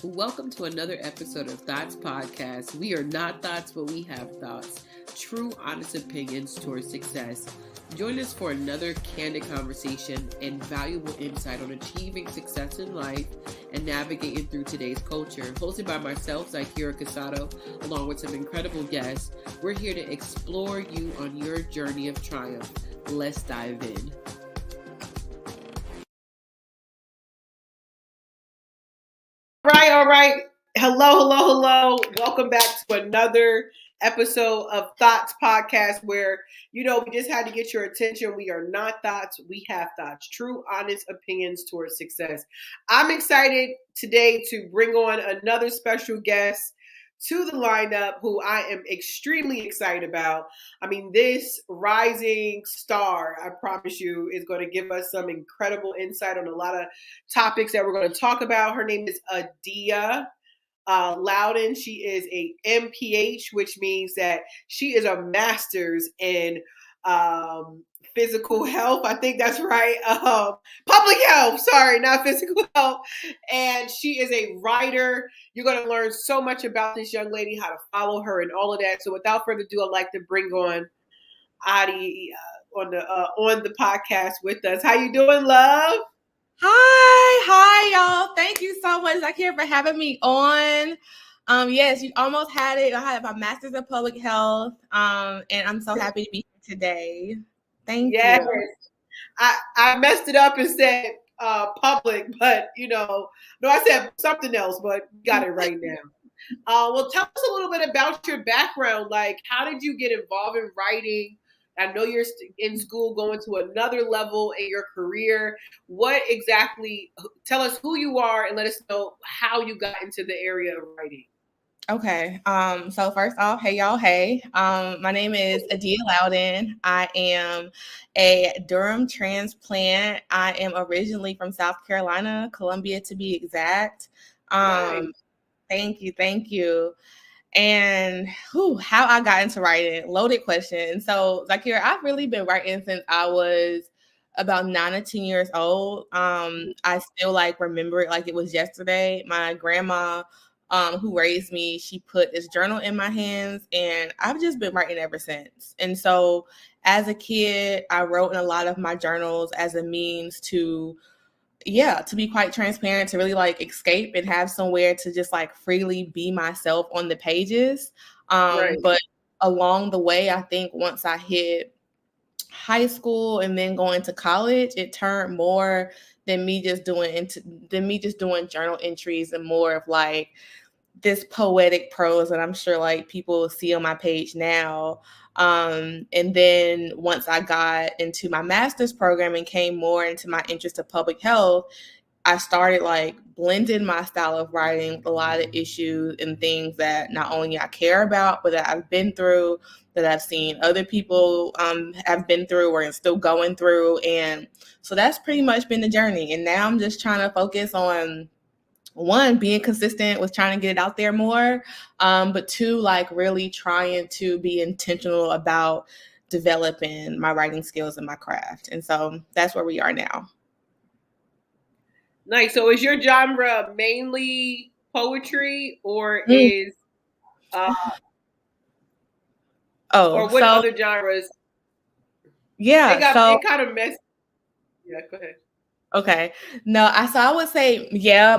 Welcome to another episode of Thoughts Podcast. We are not thoughts, but we have thoughts. True, honest opinions towards success. Join us for another candid conversation and valuable insight on achieving success in life and navigating through today's culture. Hosted by myself, Zakira Casado, along with some incredible guests. We're here to explore you on your journey of triumph. Let's dive in. All right. Hello. Welcome back to another episode of Thoughts Podcast where, we just had to get your attention. We are not thoughts. We have thoughts. True, honest opinions towards success. I'm excited today to bring on another special guest to the lineup who I am extremely excited about. This rising star, I promise you, is going to give us some incredible insight on a lot of topics that we're going to talk about. Her name is Adia. Louden. She is a MPH, which means that she is a master's in physical health. I think that's right. Public health. Sorry, not physical health. And she is a writer. You're going to learn so much about this young lady, how to follow her, and all of that. So, without further ado, I'd like to bring on Adia on the podcast with us. How you doing, love? Hi, y'all. Thank you so much, Zakira, for having me on. Yes, you almost had it. I have my master's in public health, and I'm so happy to be here today. Thank you. I messed it up and said public, but no, I said something else, but got it right now. Well, tell us a little bit about your background. Like, how did you get involved in writing? I know you're in school going to another level in your career. What exactly, tell us who you are and let us know how you got into the area of writing. Okay. So first off, hey y'all, hey. My name is Adia Louden. I am a Durham transplant. I am originally from South Carolina, Columbia to be exact. Nice. Thank you. And how I got into writing, loaded question. So, Zakira, I've really been writing since I was about 9 or 10 years old. I still remember it like it was yesterday. My grandma, who raised me, she put this journal in my hands, and I've just been writing ever since. And so, as a kid, I wrote in a lot of my journals as a means to be quite transparent, to really escape and have somewhere to just freely be myself on the pages. Right. But along the way, I think once I hit high school and then going to college, it turned more than me just doing journal entries and more of this poetic prose that I'm sure people see on my page now. And then once I got into my master's program and came more into my interest of public health, I started blending my style of writing with a lot of issues and things that not only I care about, but that I've been through, that I've seen other people have been through or still going through. And so that's pretty much been the journey. And now I'm just trying to focus on, one, being consistent with trying to get it out there more, but two, really trying to be intentional about developing my writing skills and my craft. And so that's where we are now. Nice. So is your genre mainly poetry or is or what other genres? Yeah. It kind of messed. Yeah, go ahead. Okay. No, I would say,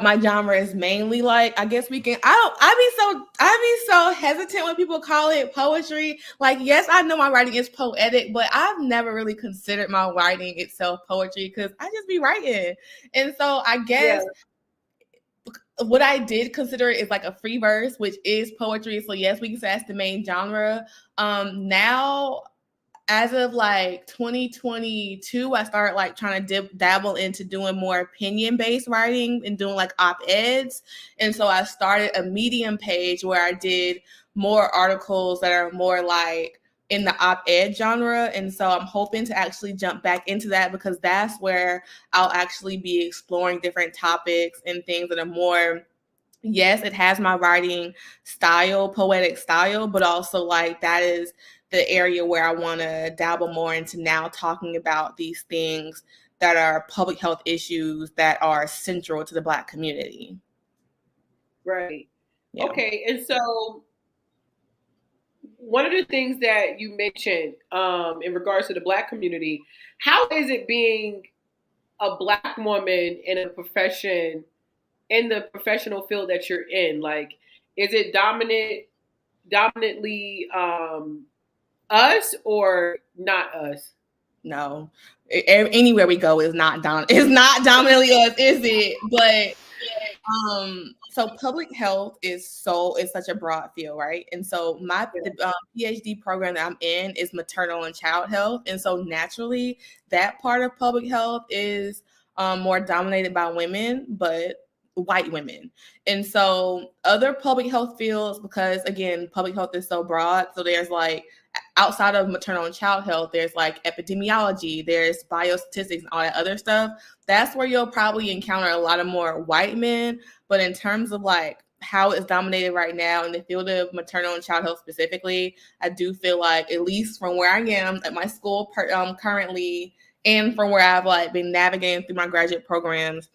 my genre is mainly I guess we can, I be so hesitant when people call it poetry. Yes, I know my writing is poetic, but I've never really considered my writing itself poetry because I just be writing. And so I guess what I did consider is a free verse, which is poetry. So yes, we can say that's the main genre. Now, as of 2022, I started trying to dabble into doing more opinion-based writing and doing op-eds. And so I started a Medium page where I did more articles that are more in the op-ed genre. And so I'm hoping to actually jump back into that because that's where I'll actually be exploring different topics and things that are more, yes, it has my writing style, poetic style, but also that is the area where I want to dabble more into now, talking about these things that are public health issues that are central to the Black community. Right. Yeah. Okay. And so one of the things that you mentioned in regards to the Black community, how is it being a Black woman in a profession, in the professional field that you're in? Like, is it dominantly us or not us? No. Anywhere we go is not it's not dominantly us, is it? But so public health is such a broad field, right? And so my Yeah. PhD program that I'm in is maternal and child health, and so naturally that part of public health is more dominated by women, but white women. And so other public health fields, because again public health is so broad, so there's like outside of maternal and child health, there's like epidemiology, there's biostatistics and all that other stuff. That's where you'll probably encounter a lot of more white men. But in terms of like how it's dominated right now in the field of maternal and child health specifically, I do feel like, at least from where I am at my school currently, and from where I've like been navigating through my graduate programs,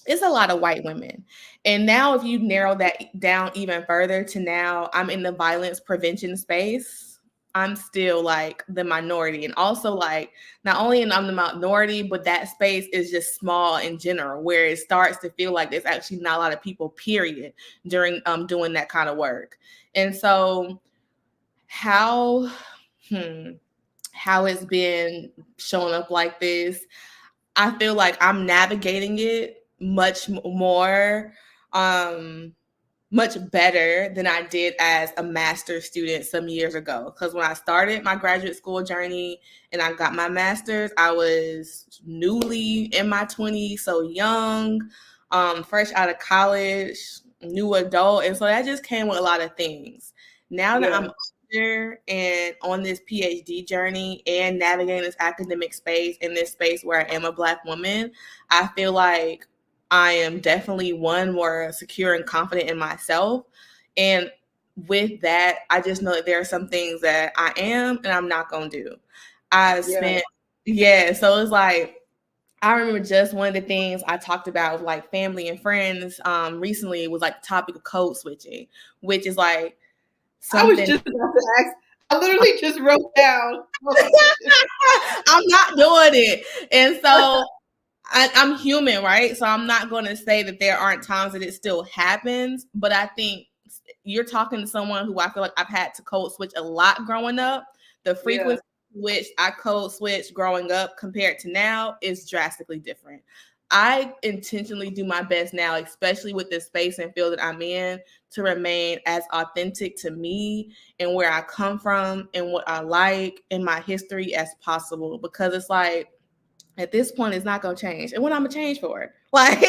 it's a lot of white women. And now if you narrow that down even further to now I'm in the violence prevention space, I'm still like the minority. And also like not only am I the minority, but that space is just small in general, where it starts to feel like there's actually not a lot of people, period, during doing that kind of work. And so how how it's been showing up like this, I feel like I'm navigating it much better than I did as a master's student some years ago. Because when I started my graduate school journey and I got my master's, I was newly in my 20s, so young, fresh out of college, new adult. And so that just came with a lot of things. Now that I'm older and on this PhD journey and navigating this academic space, in this space where I am a Black woman, I feel like I am definitely more secure and confident in myself. And with that, I just know that there are some things that I am and I'm not going to do. So it's like, I remember just one of the things I talked about with like family and friends recently was like the topic of code switching, which is like I was something. just about to ask. I literally just wrote down. I'm not doing it. And so I'm human, right? So I'm not going to say that there aren't times that it still happens, but I think you're talking to someone who I feel like I've had to code switch a lot growing up. The frequency which I code switch growing up compared to now is drastically different. I intentionally do my best now, especially with the space and field that I'm in, to remain as authentic to me and where I come from and what I like in my history as possible, because it's like, at this point, it's not going to change. And what I'm going to change for? Like,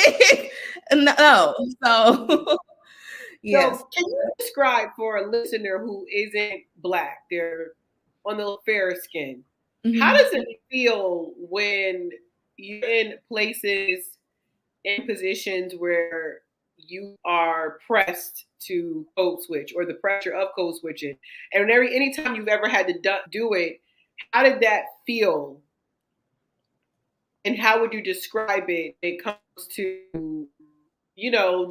no. So, yes. So, can you describe for a listener who isn't Black, they're on the fairer skin, how does it feel when you're in places, in positions where you are pressed to code switch or the pressure of code switching? And anytime you've ever had to do it, how did that feel? And how would you describe it when it comes to,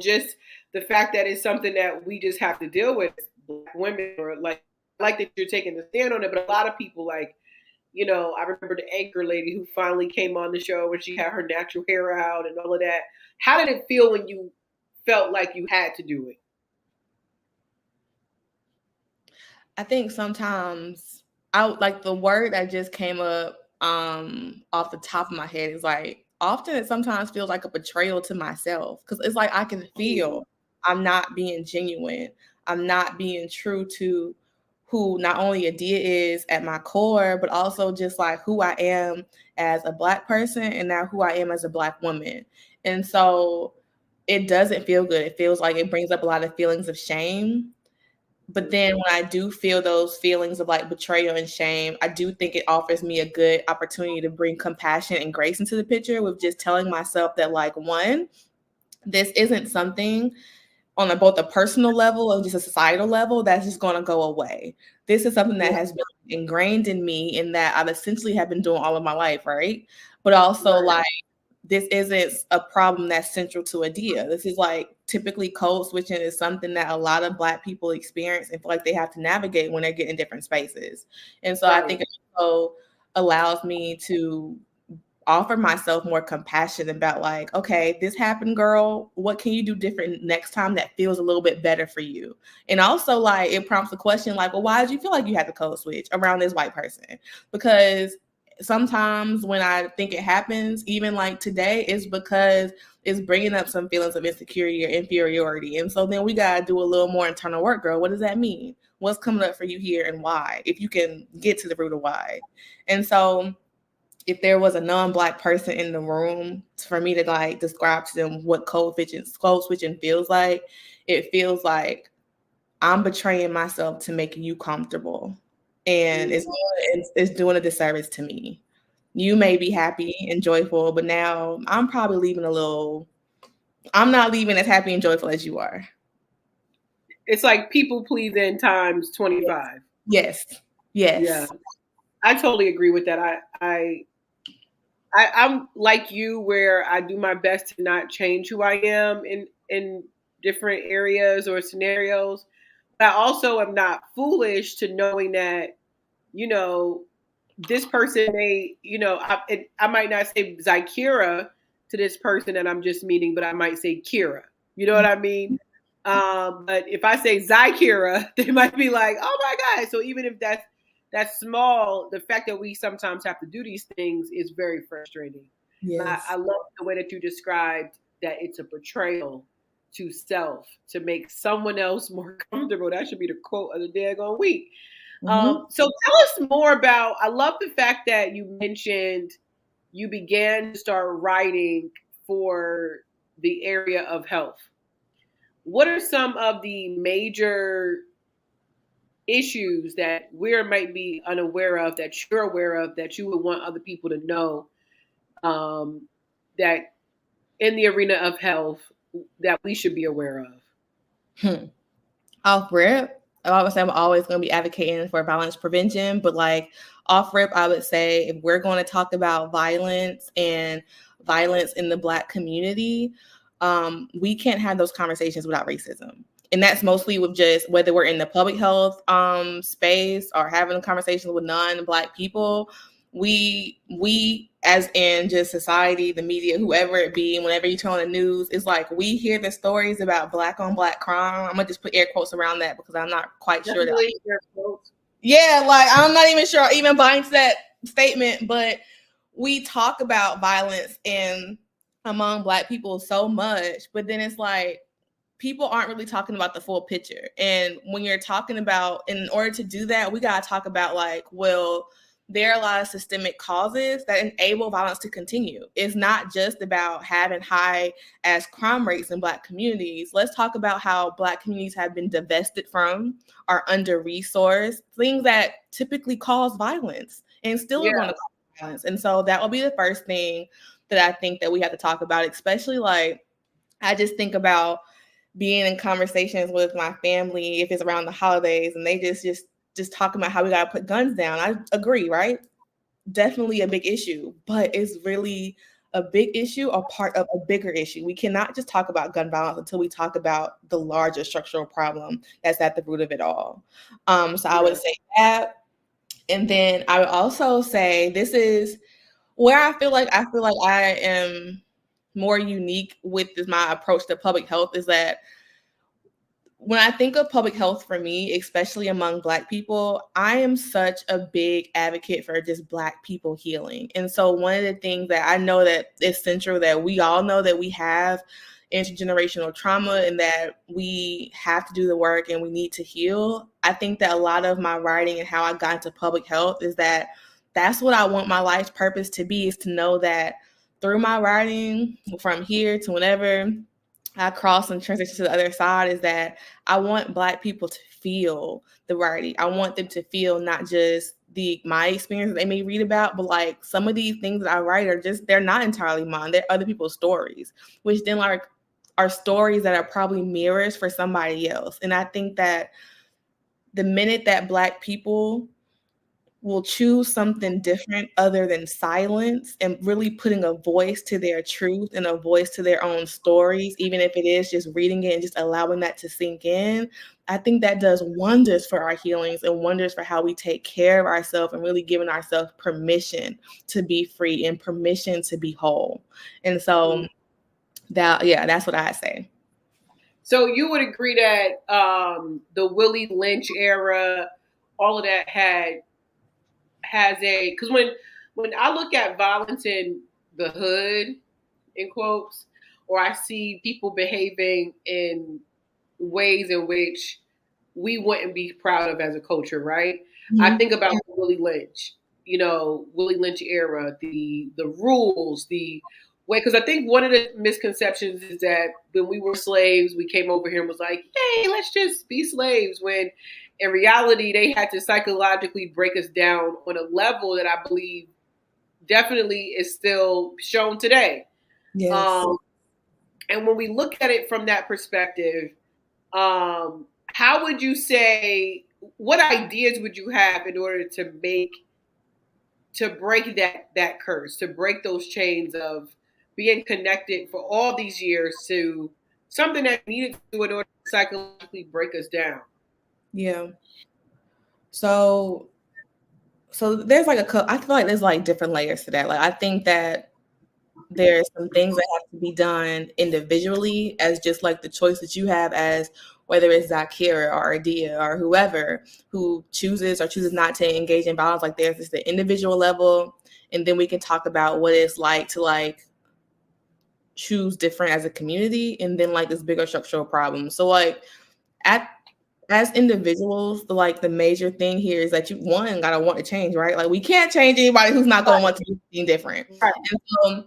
just the fact that it's something that we just have to deal with, Black women, or like that you're taking the stand on it, but a lot of people like, I remember the anchor lady who finally came on the show when she had her natural hair out and all of that. How did it feel when you felt like you had to do it? I think sometimes like the word that just came up off the top of my head is like, often it sometimes feels like a betrayal to myself, because it's like I can feel I'm not being genuine. I'm not being true to who not only Adia is at my core, but also just like who I am as a Black person and now who I am as a Black woman. And so it doesn't feel good. It feels like it brings up a lot of feelings of shame. But then when I do feel those feelings of like betrayal and shame, I do think it offers me a good opportunity to bring compassion and grace into the picture, with just telling myself that, like, one, this isn't something on both a personal level and just a societal level that's just going to go away. This is something that has been ingrained in me and that I've essentially have been doing all of my life, right? But also like this isn't a problem that's central to Adia. This is like typically code switching is something that a lot of Black people experience and feel like they have to navigate when they get in different spaces. And so I think it also allows me to offer myself more compassion about like, okay, this happened, girl. What can you do different next time that feels a little bit better for you? And also like it prompts the question like, well, why did you feel like you had to code switch around this white person? Because sometimes when I think it happens, even like today, is because it's bringing up some feelings of insecurity or inferiority. And so then we got to do a little more internal work, girl. What does that mean? What's coming up for you here and why? If you can get to the root of why. And so if there was a non-Black person in the room for me to like describe to them what code switching feels like, it feels like I'm betraying myself to make you comfortable. And it's doing a disservice to me. You may be happy and joyful, but now I'm probably leaving I'm not leaving as happy and joyful as you are. It's like people pleasing times 25. Yes. Yeah. I totally agree with that. I'm like you where I do my best to not change who I am in different areas or scenarios. But I also am not foolish to knowing that, this person may, I might not say Zykira to this person that I'm just meeting, but I might say Kira. You know what I mean? But if I say Zykira, they might be like, oh my God. So even if that's small, the fact that we sometimes have to do these things is very frustrating. Yes. I love the way that you described that it's a betrayal to self to make someone else more comfortable. That should be the quote of the daggone week. So tell us more about, I love the fact that you mentioned you began to start writing for the area of health. What are some of the major issues that we might be unaware of, that you're aware of, that you would want other people to know, that in the arena of health that we should be aware of? Off rip, I would say I'm always going to be advocating for violence prevention, but like off rip, I would say if we're going to talk about violence and violence in the Black community, we can't have those conversations without racism. And that's mostly with just whether we're in the public health space or having conversations with non-Black people. We as in just society, the media, whoever it be, whenever you turn on the news, it's like we hear the stories about Black on Black crime. I'm gonna just put air quotes around that because I'm not quite sure that. Yeah, like I'm not even sure even buying to that statement, but we talk about violence among Black people so much, but then it's like people aren't really talking about the full picture. And when you're talking about, in order to do that, we got to talk about like, well, there are a lot of systemic causes that enable violence to continue. It's not just about having high as crime rates in Black communities. Let's talk about how Black communities have been divested from, are under-resourced, things that typically cause violence and still are going to cause violence. And so that will be the first thing that I think that we have to talk about, especially like, I just think about being in conversations with my family if it's around the holidays and they just talking about how we got to put guns down. I agree, right? Definitely a big issue, but it's really a big issue or part of a bigger issue. We cannot just talk about gun violence until we talk about the larger structural problem that's at the root of it all. So I would say that. And then I would also say this is where I feel like I am more unique with my approach to public health, is that when I think of public health for me, especially among Black people, I am such a big advocate for just Black people healing. And so one of the things that I know that is central, that we all know that we have intergenerational trauma and that we have to do the work and we need to heal. I think that a lot of my writing and how I got into public health is that that's what I want my life's purpose to be, is to know that through my writing from here to whenever I cross and transition to the other side, is that I want Black people to feel the writing. I want them to feel not just my experience that they may read about, but like some of these things that I write are just, they're not entirely mine. They're other people's stories, which then like are stories that are probably mirrors for somebody else. And I think that the minute that Black people will choose something different other than silence and really putting a voice to their truth and a voice to their own stories, even if it is just reading it and just allowing that to sink in, I think that does wonders for our healings and wonders for how we take care of ourselves and really giving ourselves permission to be free and permission to be whole. And so that's what I say. So you would agree that the Willie Lynch era, all of that has a, because when I look at violence in the hood, in quotes, or I see people behaving in ways in which we wouldn't be proud of as a culture, right? I think about Willie Lynch, Willie Lynch era, the rules, the way, because I think one of the misconceptions is that when we were slaves, we came over here and was like, hey, let's just be slaves. When in reality, they had to psychologically break us down on a level that I believe definitely is still shown today. Yes. And when we look at it from that perspective, how would you say, what ideas would you have in order to break that curse, to break those chains of being connected for all these years to something that needed to do in order to psychologically break us down? Yeah. So there's like I feel like there's like different layers to that. Like I think that there's some things that have to be done individually as just like the choice that you have as whether it's Zakira or Adia or whoever who chooses or chooses not to engage in violence. Like there's just the individual level, and then we can talk about what it's like to like choose different as a community, and then like this bigger structural problem. So like at as individuals, the major thing here is that you gotta want to change, right? Like we can't change anybody who's not gonna want to do something different. Right. And so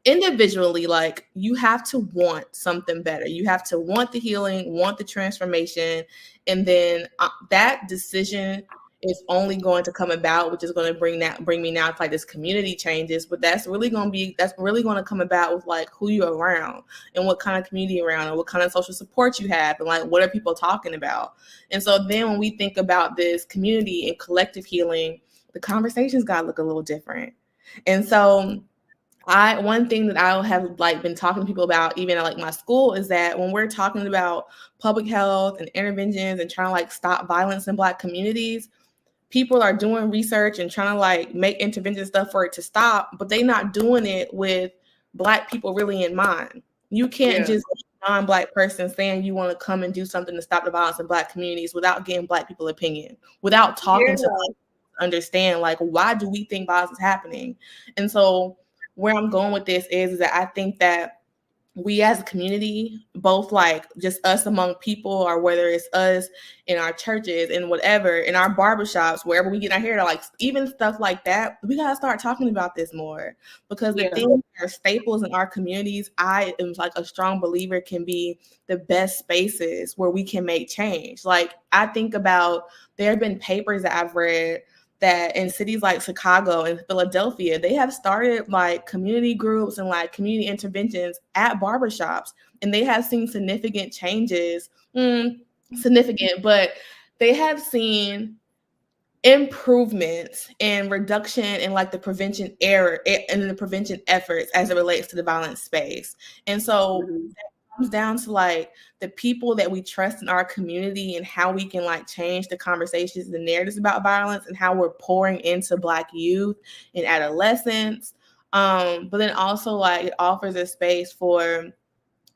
individually, like you have to want something better. You have to want the healing, want the transformation, and then that decision is only going to come about, which is going to bring me now to like this community changes. But that's really going to come about with like who you're around and what kind of community around and what kind of social support you have and like what are people talking about. And so then when we think about this community and collective healing, the conversations got to look a little different. And so one thing that I have like been talking to people about, even at like my school, is that when we're talking about public health and interventions and trying to like stop violence in Black communities, people are doing research and trying to like make intervention stuff for it to stop, but they're not doing it with Black people really in mind. You can't just be a non-Black person saying you want to come and do something to stop the violence in Black communities without getting Black people opinion, without talking to Black people to understand like why do we think violence is happening. And so where I'm going with this is that I think that we as a community, both like just us among people or whether it's us in our churches and whatever, in our barbershops, wherever we get our hair, like even stuff like that, we got to start talking about this more because the things that are staples in our communities, I am like a strong believer can be the best spaces where we can make change. Like I think about, there have been papers that I've read that in cities like Chicago and Philadelphia, they have started like community groups and like community interventions at barbershops, and they have seen significant changes. Significant, but they have seen improvements and reduction in like the prevention error and the prevention efforts as it relates to the violence space. And so comes down to like the people that we trust in our community and how we can like change the conversations, the narratives about violence, and how we're pouring into Black youth and adolescents. But then also like it offers a space for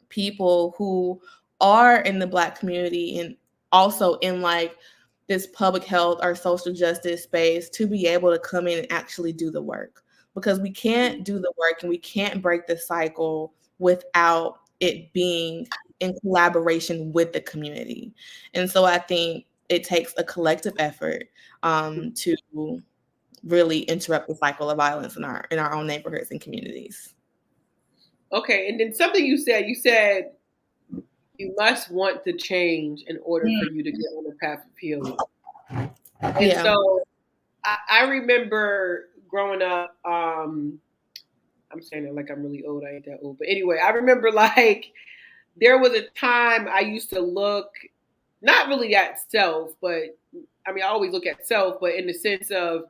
people who are in the Black community and also in like this public health or social justice space to be able to come in and actually do the work, because we can't do the work and we can't break the cycle without it being in collaboration with the community. And so I think it takes a collective effort to really interrupt the cycle of violence in our own neighborhoods and communities. Okay, and then something you said you must want to change in order for you to get on the path of healing. And so I remember growing up, I'm saying it like I'm really old, I ain't that old. But anyway, I remember like there was a time I used to look not really at self, but I mean I always look at self, but in the sense of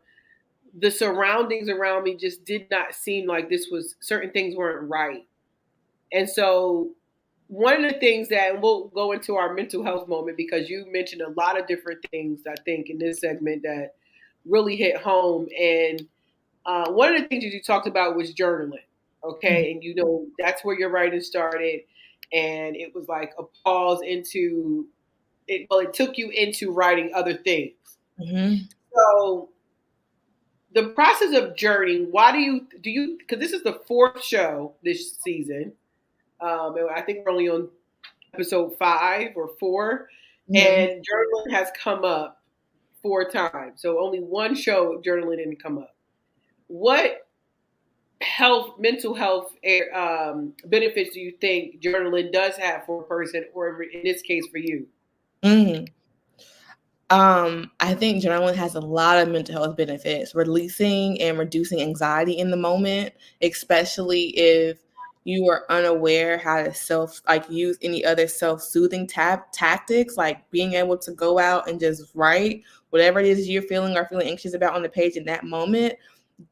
the surroundings around me just did not seem like this was, certain things weren't right. And so one of the things that, and we'll go into our mental health moment, because you mentioned a lot of different things, I think, in this segment that really hit home. And one of the things that you talked about was journaling. Mm-hmm. Okay. And that's where your writing started. And it was like a pause into it. Well, it took you into writing other things. Mm-hmm. So the process of journeying, why do you, because this is the fourth show this season. And I think we're only on episode 5 or 4, Mm-hmm. and journaling has come up 4 times. So only one show journaling didn't come up. What mental health benefits do you think journaling does have for a person, or in this case for you? Mm-hmm. I think journaling has a lot of mental health benefits, releasing and reducing anxiety in the moment, especially if you are unaware how to use any other self-soothing tactics, like being able to go out and just write whatever it is you're feeling or feeling anxious about on the page in that moment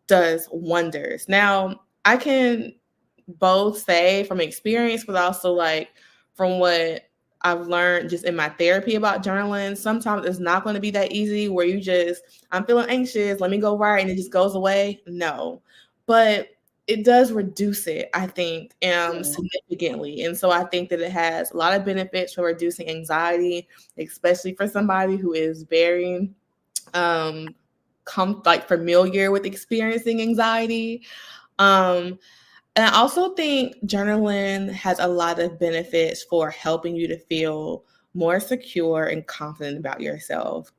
does wonders. Now, I can both say from experience, but also like from what I've learned just in my therapy about journaling, sometimes it's not going to be that easy where I'm feeling anxious, let me go write, and it just goes away. No. But it does reduce it, I think, Yeah. significantly. And so I think that it has a lot of benefits for reducing anxiety, especially for somebody who is very familiar with experiencing anxiety. Um, and I also think journaling has a lot of benefits for helping you to feel more secure and confident about yourself.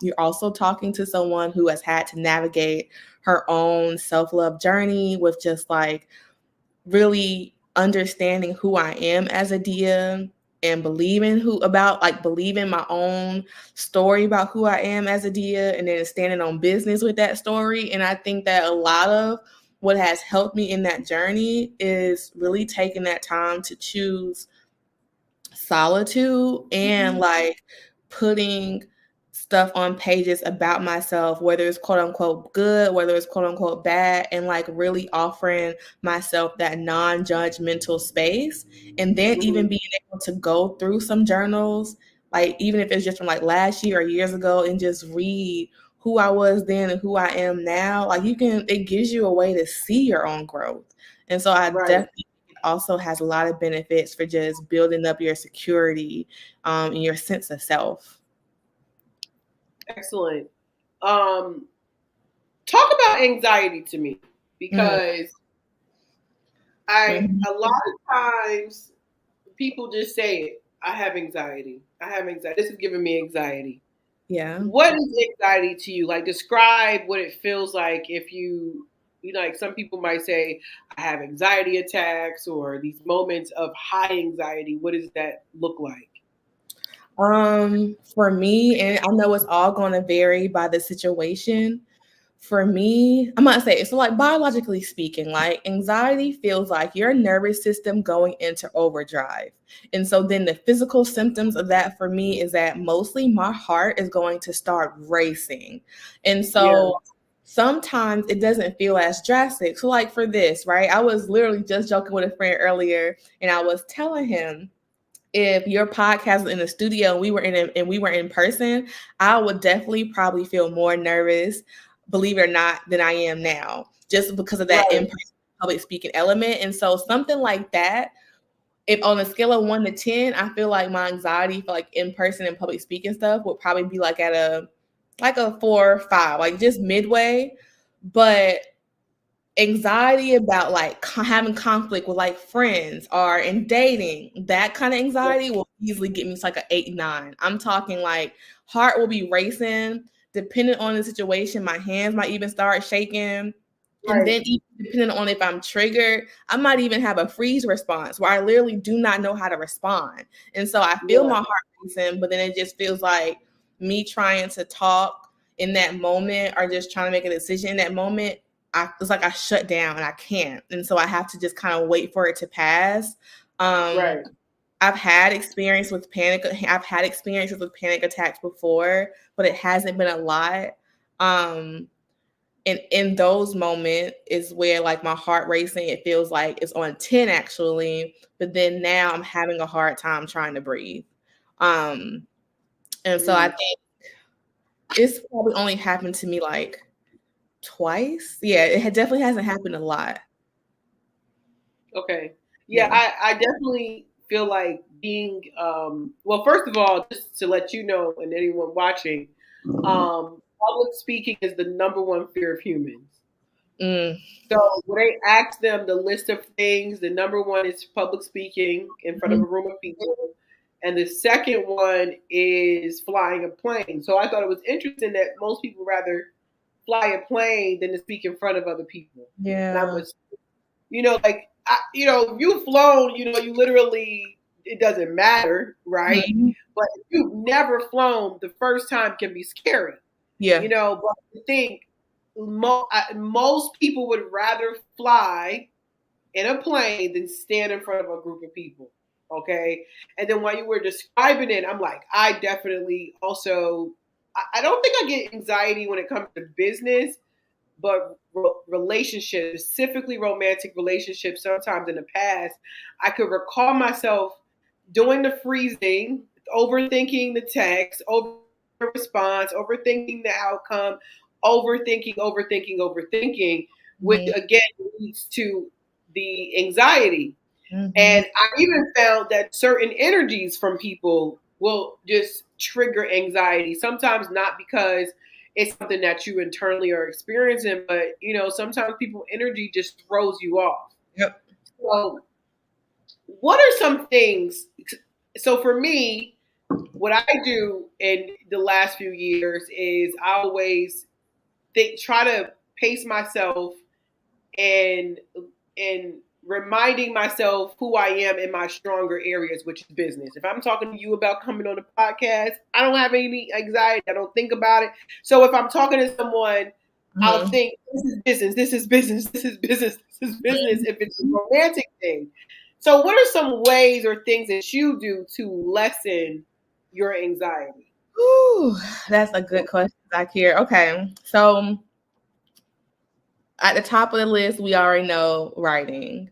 You're also talking to someone who has had to navigate her own self-love journey with just like really understanding who I am as Adia and believing my own story about who I am as Adia, and then standing on business with that story. And I think that a lot of what has helped me in that journey is really taking that time to choose solitude and like putting stuff on pages about myself, whether it's quote unquote good, whether it's quote unquote bad, and like really offering myself that non-judgmental space. And then even Mm-hmm. being able to go through some journals, like even if it's just from like last year or years ago, and just read who I was then and who I am now. Like it gives you a way to see your own growth. And so I Right. definitely also has a lot of benefits for just building up your security and your sense of self. Excellent. Um, Talk about anxiety to me, Mm-hmm. because I Mm-hmm. a lot of times people just say it. I have anxiety. I have anxiety. This is giving me anxiety. Yeah. What is anxiety to you? Like, describe what it feels like if like some people might say, I have anxiety attacks or these moments of high anxiety. What does that look like? For me, and I know it's all going to vary by the situation. For me, I'm gonna say so, like biologically speaking, like anxiety feels like your nervous system going into overdrive. And so then the physical symptoms of that for me is that mostly my heart is going to start racing. And Yeah, so sometimes it doesn't feel as drastic. So like for this, right? I was literally just joking with a friend earlier, and I was telling him if your podcast was in the studio and we were in person, I would definitely probably feel more nervous, believe it or not, than I am now, just because of that right, in-person public speaking element. And so something like that, if on a scale of 1 to 10, I feel like my anxiety for like in person and public speaking stuff would probably be like at a 4 or 5, like just midway. But anxiety about like having conflict with like friends or in dating, that kind of anxiety will easily get me to like an 8, 9. I'm talking like heart will be racing. Depending on the situation, my hands might even start shaking. And right. then even depending on if I'm triggered, I might even have a freeze response where I literally do not know how to respond. And so I feel Yeah, my heart racing, but then it just feels like me trying to talk in that moment or just trying to make a decision in that moment. It's like I shut down and I can't. And so I have to just kind of wait for it to pass. Um, right. I've had experiences with panic attacks before, but it hasn't been a lot. Um, And in those moments is where like my heart racing, it feels like it's on 10 actually, but then now I'm having a hard time trying to breathe. And so I think it's probably only happened to me like twice. Yeah, definitely hasn't happened a lot. Okay. Yeah, I definitely feel like being well, first of all, just to let you know and anyone watching, public speaking is the number one fear of humans. So when they ask them the list of things, the number one is public speaking in front of a room of people. And the second one is flying a plane. So I thought it was interesting that most people rather fly a plane than to speak in front of other people. And I was, like, if you've flown, you literally, it doesn't matter, right? But if you've never flown, the first time can be scary. Yeah. But I think most people would rather fly in a plane than stand in front of a group of people. Okay. And then while you were describing it, I'm like, I definitely also, I don't think I get anxiety when it comes to business, but relationships, specifically romantic relationships, sometimes in the past, I could recall myself doing the freezing, overthinking the text, over response, overthinking the outcome, overthinking, which again leads to the anxiety. And I even found that certain energies from people will just trigger anxiety. Sometimes not because it's something that you internally are experiencing, but sometimes people energy just throws you off. Yep. So what are some things? So for me, what I do in the last few years is I always try to pace myself and reminding myself who I am in my stronger areas, which is business. If I'm talking to you about coming on the podcast, I don't have any anxiety. I don't think about it. So if I'm talking to someone, I'll think this is business, this is business, this is business, this is business. If it's a romantic thing. So what are some ways or things that you do to lessen your anxiety? Ooh, that's a good question, Zakir. Okay. So at the top of the list, we already know writing.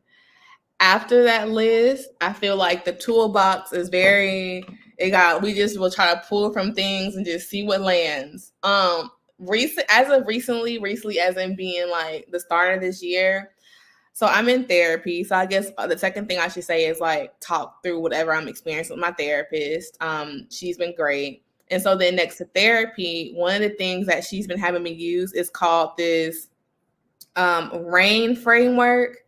After that list, I feel like the toolbox is we just will try to pull from things and just see what lands. Recently as in being like the start of this year. So I'm in therapy. So I guess the second thing I should say is like talk through whatever I'm experiencing with my therapist. She's been great. And so then next to therapy, one of the things that she's been having me use is called this RAIN framework.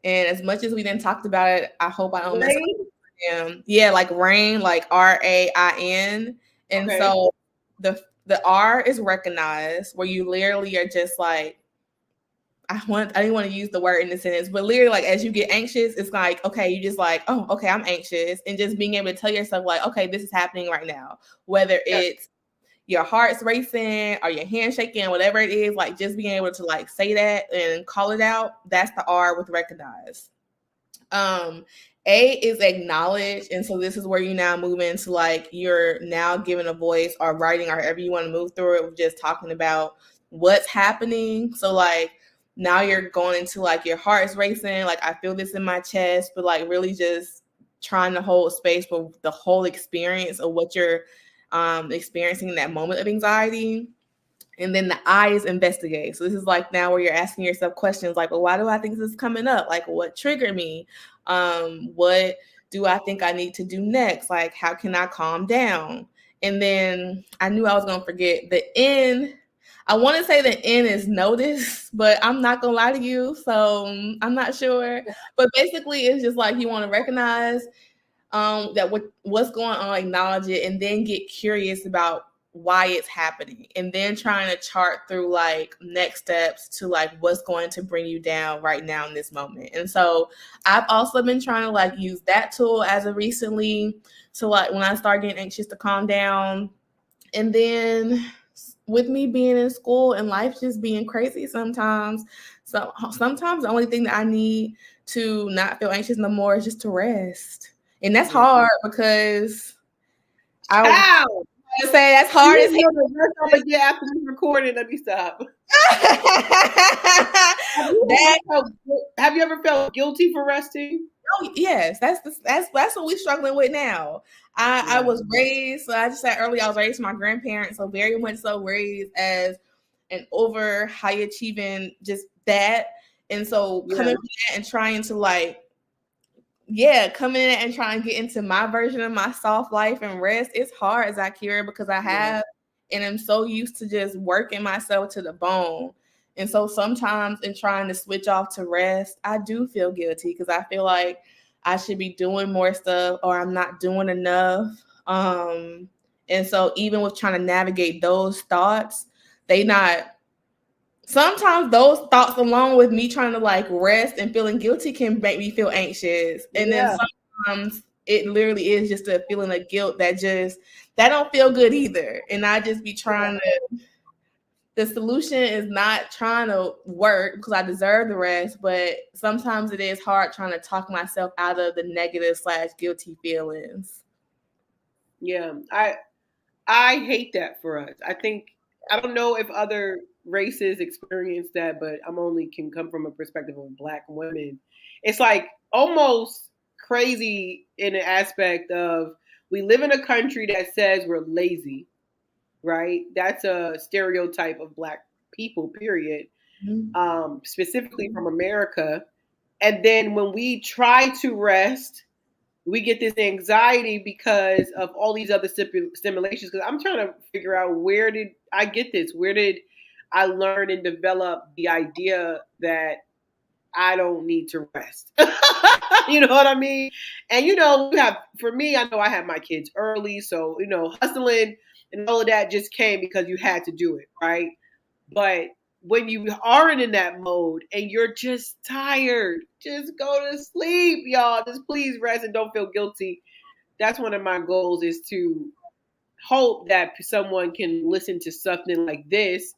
And as much as we didn't talked about it, I hope I don't mess up. Yeah, like RAIN, like RAIN. And so the R is recognized, where you literally are just like, I didn't want to use the word in the sentence, but literally like as you get anxious, it's like, okay, you just like, oh, okay, I'm anxious. And just being able to tell yourself like, okay, this is happening right now. Whether it's your heart's racing or your hand shaking, whatever it is, like just being able to like say that and call it out, that's the R with recognize. A is acknowledge. And so this is where you now move into like you're now giving a voice or writing or however you want to move through it with just talking about what's happening. So like now you're going into like your heart is racing, like I feel this in my chest, but like really just trying to hold space for the whole experience of what you're experiencing in that moment of anxiety. And then the I is investigate. So this is like now where you're asking yourself questions like, well, why do I think this is coming up? Like what triggered me? What do I think I need to do next? Like how can I calm down? And then I knew I was going to forget the N. I want to say the N is notice, but I'm not going to lie to you. So I'm not sure. But basically it's just like you want to recognize that what's going on, acknowledge it, and then get curious about why it's happening, and then trying to chart through like next steps to like what's going to bring you down right now in this moment. And so I've also been trying to like use that tool as of recently to like when I start getting anxious to calm down. And then with me being in school and life just being crazy sometimes, so sometimes the only thing that I need to not feel anxious no more is just to rest. And that's hard because I say that's Do hard you as know the rest I'm gonna get after this recording? Let me stop. that. Have you ever felt guilty for resting? Oh, yes, that's what we're struggling with now. I Yeah, was raised, so I just said earlier, I was raised by my grandparents, so very much so raised as an over high achieving just that. And so yeah, coming from that and trying to like, yeah, coming in and trying to get into my version of my soft life and rest, it's hard, Zakira, because I yeah, have and I'm so used to just working myself to the bone. And so sometimes in trying to switch off to rest, I do feel guilty because I feel like I should be doing more stuff or I'm not doing enough. And so even with trying to navigate those thoughts, they not sometimes those thoughts along with me trying to like rest and feeling guilty can make me feel anxious. And then yeah, sometimes it literally is just a feeling of guilt that don't feel good either. And I just be trying to the solution is not trying to work because I deserve the rest, but sometimes it is hard trying to talk myself out of the negative / guilty feelings. yeah. I hate that for us. I don't know if other races experience that, but I'm only can come from a perspective of black women. It's like almost crazy in an aspect of we live in a country that says we're lazy, right? That's a stereotype of black people, period. Specifically from America. And then when we try to rest, we get this anxiety because of all these other stimulations. Because I'm trying to figure out where did I get this? Where did I learn and develop the idea that I don't need to rest? You know what I mean? And you have for me, I know I had my kids early, so hustling and all of that just came because you had to do it, right? But when you aren't in that mode and you're just tired, just go to sleep, y'all. Just please rest and don't feel guilty. That's one of my goals is to hope that someone can listen to something like this.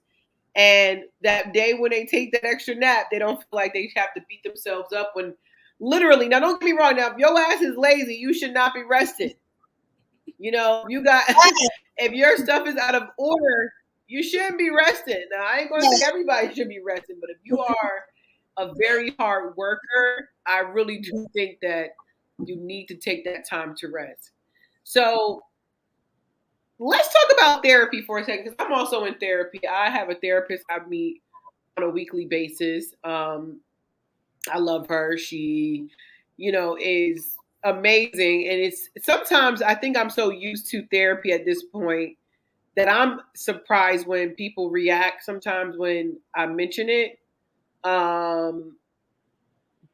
And that day when they take that extra nap, they don't feel like they have to beat themselves up when literally, now don't get me wrong, now if your ass is lazy, you should not be rested. You got if your stuff is out of order, you shouldn't be resting. Now, I ain't going to say everybody should be resting, but if you are a very hard worker, I really do think that you need to take that time to rest. So let's talk about therapy for a second because I'm also in therapy. I have a therapist I meet on a weekly basis. I love her. She, is amazing. And it's sometimes I think I'm so used to therapy at this point that I'm surprised when people react sometimes when I mention it. Um,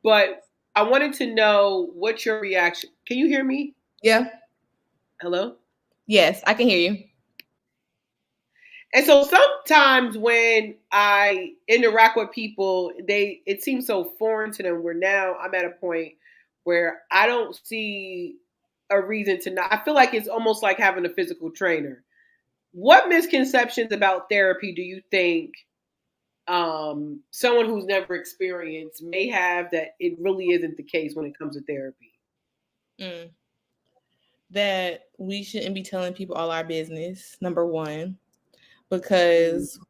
but I wanted to know what's your reaction. Can you hear me? Yeah. Hello? Yes, I can hear you. And so sometimes when I interact with people, it seems so foreign to them where now I'm at a point where I don't see a reason to not. I feel like it's almost like having a physical trainer. What misconceptions about therapy do you think someone who's never experienced may have that it really isn't the case when it comes to therapy? Mm. That we shouldn't be telling people all our business, number one, Mm, because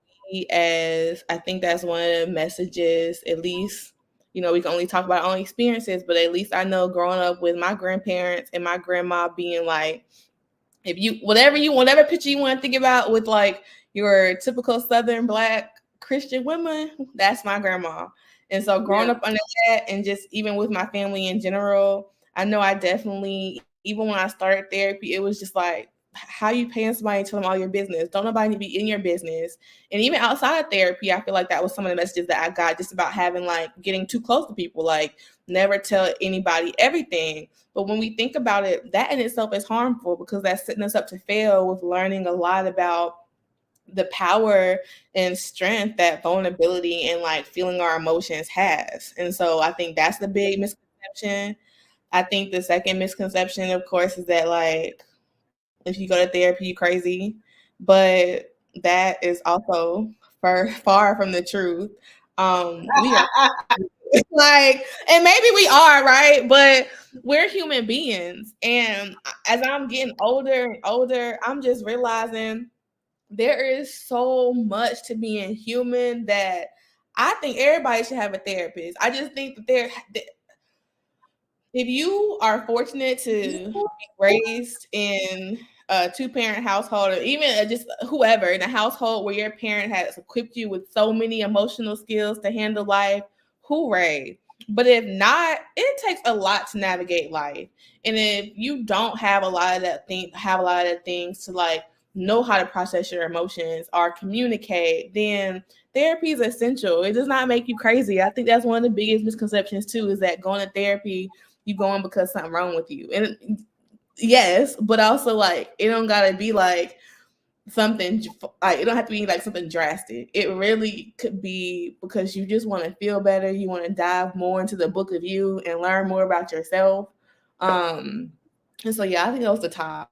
as I think that's one of the messages, at least, we can only talk about our own experiences, but at least I know growing up with my grandparents and my grandma being like, if you whatever picture you want to think about with like your typical Southern Black Christian women, that's my grandma. And so growing yeah, up under that, and just even with my family in general, I know I definitely, even when I started therapy, it was just like, how you paying somebody to tell them all your business? Don't nobody need to be in your business. And even outside of therapy, I feel like that was some of the messages that I got just about having like getting too close to people, like never tell anybody everything. But when we think about it, that in itself is harmful because that's setting us up to fail with learning a lot about the power and strength that vulnerability and like feeling our emotions has. And so I think that's the big misconception. I think the second misconception, of course, is that like if you go to therapy, you crazy. But that is also far from the truth. We are Like, and maybe we are, right? But we're human beings. And as I'm getting older and older, I'm just realizing there is so much to being human that I think everybody should have a therapist. I just think that if you are fortunate to be raised in a two-parent household, or even just whoever in a household where your parent has equipped you with so many emotional skills to handle life, hooray. But if not, it takes a lot to navigate life. And if you don't have a lot of that things to like know how to process your emotions or communicate, then therapy is essential. It does not make you crazy. I think that's one of the biggest misconceptions too, is that going to therapy, you going because something wrong with you. And yes, but also like it don't gotta be like something like, it don't have to be like something drastic. It really could be because you just want to feel better. You want to dive more into the book of you and learn more about yourself. And so yeah, I think those are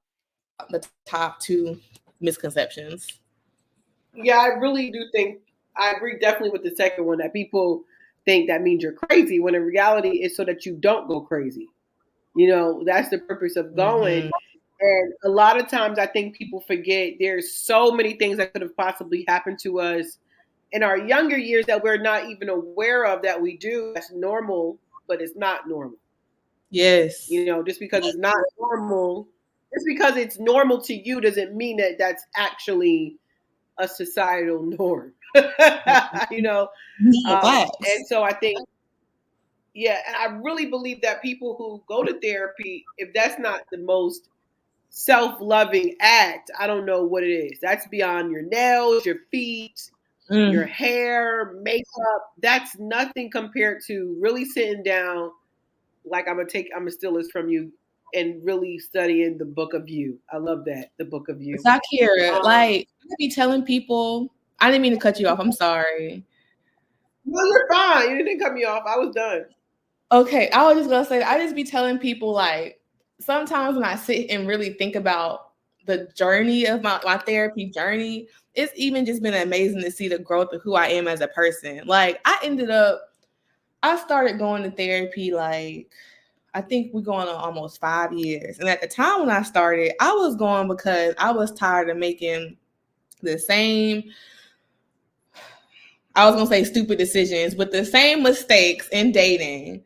the top two misconceptions. Yeah, I really do think I agree definitely with the second one that people think that means you're crazy when in reality it's so that you don't go crazy. That's the purpose of Mm-hmm. going. And a lot of times I think people forget there's so many things that could have possibly happened to us in our younger years that we're not even aware of that we do. That's normal, but it's not normal. Yes. Just because it's not normal, just because it's normal to you doesn't mean that that's actually a societal norm. you know, No facts. and so I think, yeah, and I really believe that people who go to therapy, if that's not the most self-loving act, I don't know what it is. That's beyond your nails, your feet, your Mm. hair, makeup. That's nothing compared to really sitting down, like I'm gonna steal this from you, and really studying the book of you. I love that, the book of you. Zakira, Um, like I be telling people, I didn't mean to cut you off. I'm sorry. no, you're fine. You didn't cut me off. I was done. Okay, I was just gonna say I just be telling people like sometimes when I sit and really think about the journey of my therapy journey, it's even just been amazing to see the growth of who I am as a person. Like I started going to therapy like I think we're going on almost 5 years. And at the time when I started, I was going because I was tired of making the same, I was gonna say stupid decisions, but the same mistakes in dating,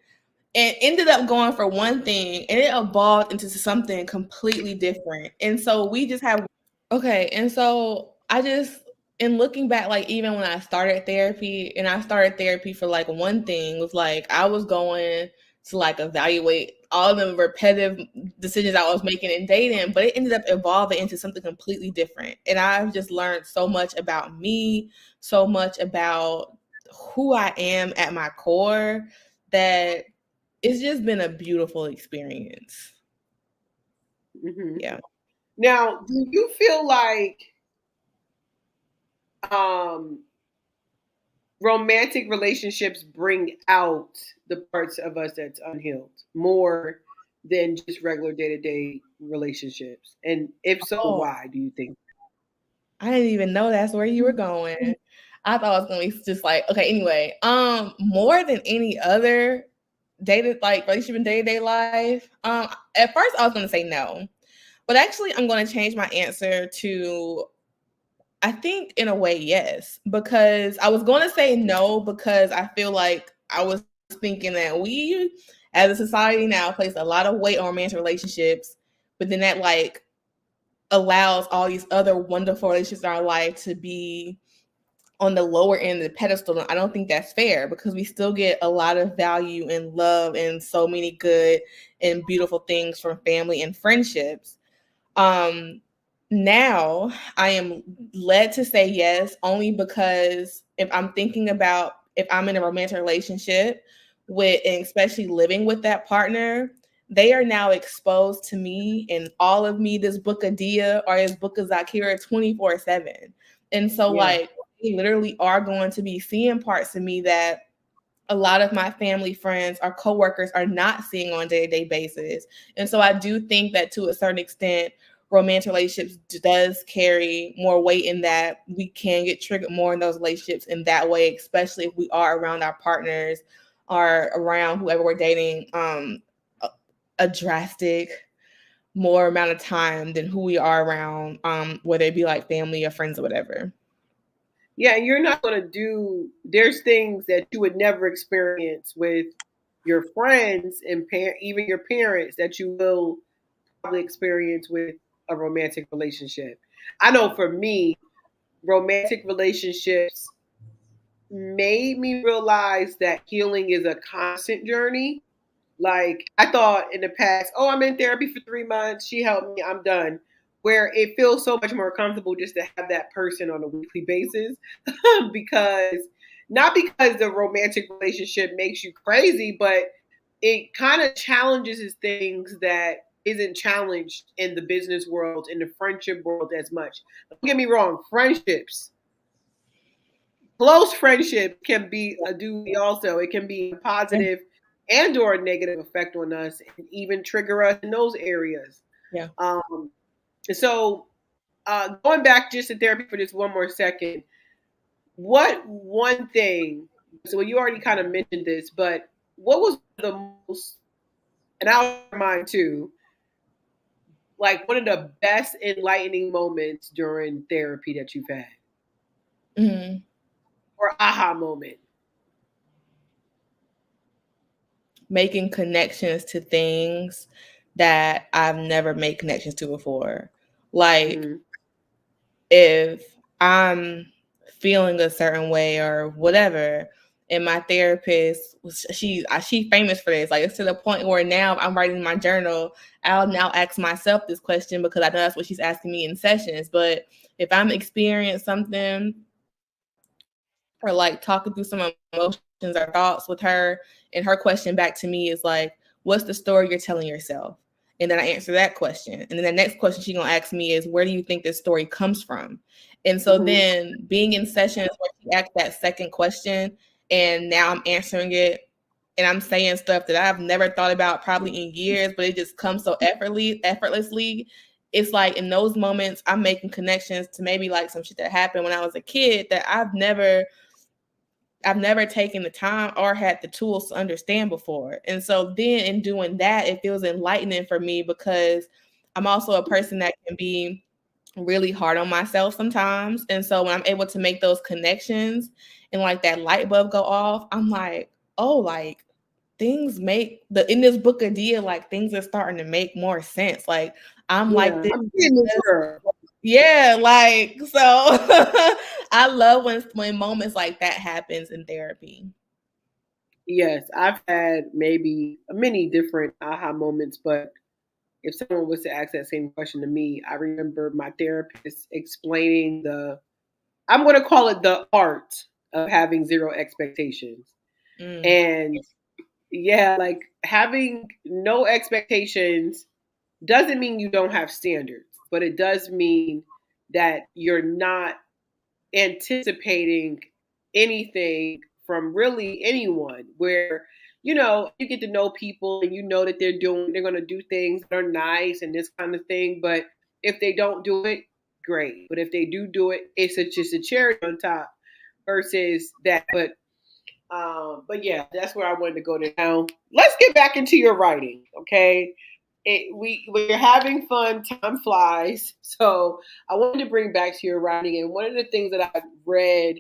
and ended up going for one thing and it evolved into something completely different. And so we just have, okay, and so I just, in looking back, like even when I started therapy, and I started therapy for like one thing, was like I was going to like evaluate all the repetitive decisions I was making in dating, but it ended up evolving into something completely different. And I've just learned so much about me, so much about who I am at my core, that it's just been a beautiful experience. Hmm. Yeah. Now, do you feel like um, romantic relationships bring out the parts of us that's unhealed more than just regular day to day relationships? And if so, Oh, why do you think? I didn't even know that's where you were going. I thought it was gonna be just like, okay, anyway. More than any other dated like relationship in day-to-day life. At first I was gonna say no. But actually I'm gonna change my answer to, I think in a way, yes. Because I was gonna say no because I feel like I was thinking that we as a society now place a lot of weight on romantic relationships, but then that like allows all these other wonderful relationships in our life to be on the lower end of the pedestal. I don't think that's fair because we still get a lot of value and love and so many good and beautiful things from family and friendships. Um, Now I am led to say yes only because if I'm thinking about if I'm in a romantic relationship with, and especially living with that partner, they are now exposed to me and all of me, this book of Dia or this book of Zakira 24/7. And so Yeah. like they literally are going to be seeing parts of me that a lot of my family, friends, or coworkers are not seeing on a day-to-day basis. And so I do think that to a certain extent, romantic relationships does carry more weight in that we can get triggered more in those relationships in that way, especially if we are around our partners are around whoever we're dating a, a drastic more amount of time than who we are around, whether it be like family or friends or whatever. Yeah, you're not going to do, there's things that you would never experience with your friends and even your parents that you will probably experience with a romantic relationship. I know for me, romantic relationships made me realize that healing is a constant journey. Like I thought in the past, oh, I'm in therapy for 3 months. She helped me. I'm done. Where it feels so much more comfortable just to have that person on a weekly basis, because not because the romantic relationship makes you crazy, but it kind of challenges things that isn't challenged in the business world, in the friendship world as much. Don't get me wrong, friendships, close friendship can be a duty also. It can be a Yeah. positive and or a negative effect on us and even trigger us in those areas. Yeah. Um, so going back just to therapy for just one more second, what one thing, so you already kind of mentioned this, but what was the most, and I'll share mine too, like one of the best enlightening moments during therapy that you've had, Mm-hmm. or aha moment? Making connections to things that I've never made connections to before. Like Mm-hmm. if I'm feeling a certain way or whatever, and my therapist, she famous for this. Like it's to the point where now I'm writing my journal. I'll now ask myself this question because I know that's what she's asking me in sessions. But if I'm experiencing something or like talking through some emotions or thoughts with her, and her question back to me is like, what's the story you're telling yourself? And then I answer that question. And then the next question she's gonna ask me is, where do you think this story comes from? And so Mm-hmm. then being in sessions where she asks that second question and now I'm answering it and I'm saying stuff that I've never thought about probably in years, but it just comes so effortlessly. It's like in those moments I'm making connections to maybe like some shit that happened when I was a kid that I've never taken the time or had the tools to understand before. And so then in doing that, it feels enlightening for me because I'm also a person that can be really hard on myself sometimes. And so when I'm able to make those connections and like that light bulb go off, I'm like, oh, like things make the in this book of Dia, like things are starting to make more sense. Like I'm like Yeah, this. I'm getting this girl. Yeah, like so I love when moments like that happens in therapy. Yes, I've had maybe many different aha moments, but if someone was to ask that same question to me, I remember my therapist explaining I'm going to call it the art of having zero expectations. Mm, And yeah, like having no expectations doesn't mean you don't have standards, but it does mean that you're not anticipating anything from really anyone, where you get to know people and you know that they're going to do things that are nice and this kind of thing, but if they don't do it, great, but if they do it, just a cherry on top versus that. But yeah, that's where I wanted to go to now. Let's get back into your writing, okay? When you're having fun, time flies. So I wanted to bring back to your writing, and one of the things that I read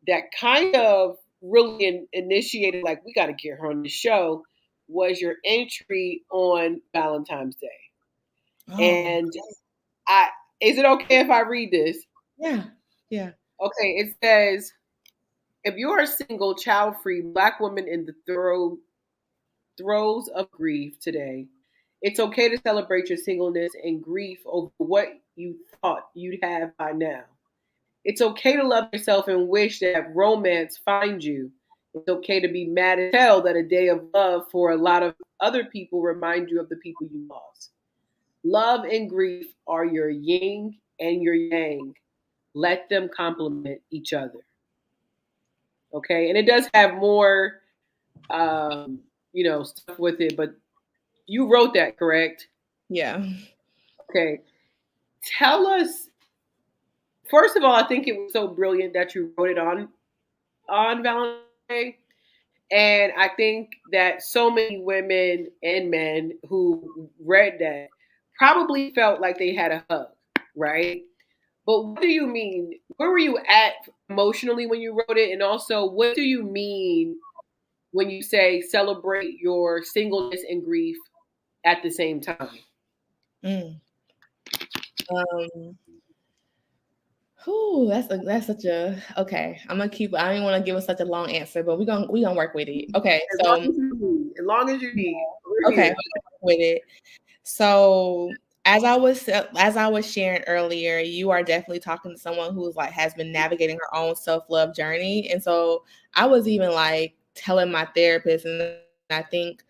that kind of really initiated, like, we got to get her on the show, was your entry on Valentine's Day. oh, And I is it okay if I read this? yeah, yeah. Okay, it says, if you are a single, child-free Black woman in the throes of grief today, it's okay to celebrate your singleness and grief over what you thought you'd have by now. It's okay to love yourself and wish that romance finds you. It's okay to be mad as hell that a day of love for a lot of other people remind you of the people you lost. Love and grief are your yin and your yang. Let them complement each other. Okay, and it does have more, um, stuff with it, but you wrote that, correct? Yeah. Okay. Tell us, first of all, I think it was so brilliant that you wrote it on Valentine's Day. And I think that so many women and men who read that probably felt like they had a hug, right? But what do you mean? Where were you at emotionally when you wrote it? And also, what do you mean when you say celebrate your singleness and grief at the same time? Mm. Um, Whew, that's such a okay. I'm gonna keep. I don't want to give us such a long answer, but we gonna work with it. Okay, As long so as you need, as long as you need, we're okay, here. we gonna work with it. So as I was sharing earlier, you are definitely talking to someone who's like has been navigating her own self love journey, and so I was even like telling my therapist, and I think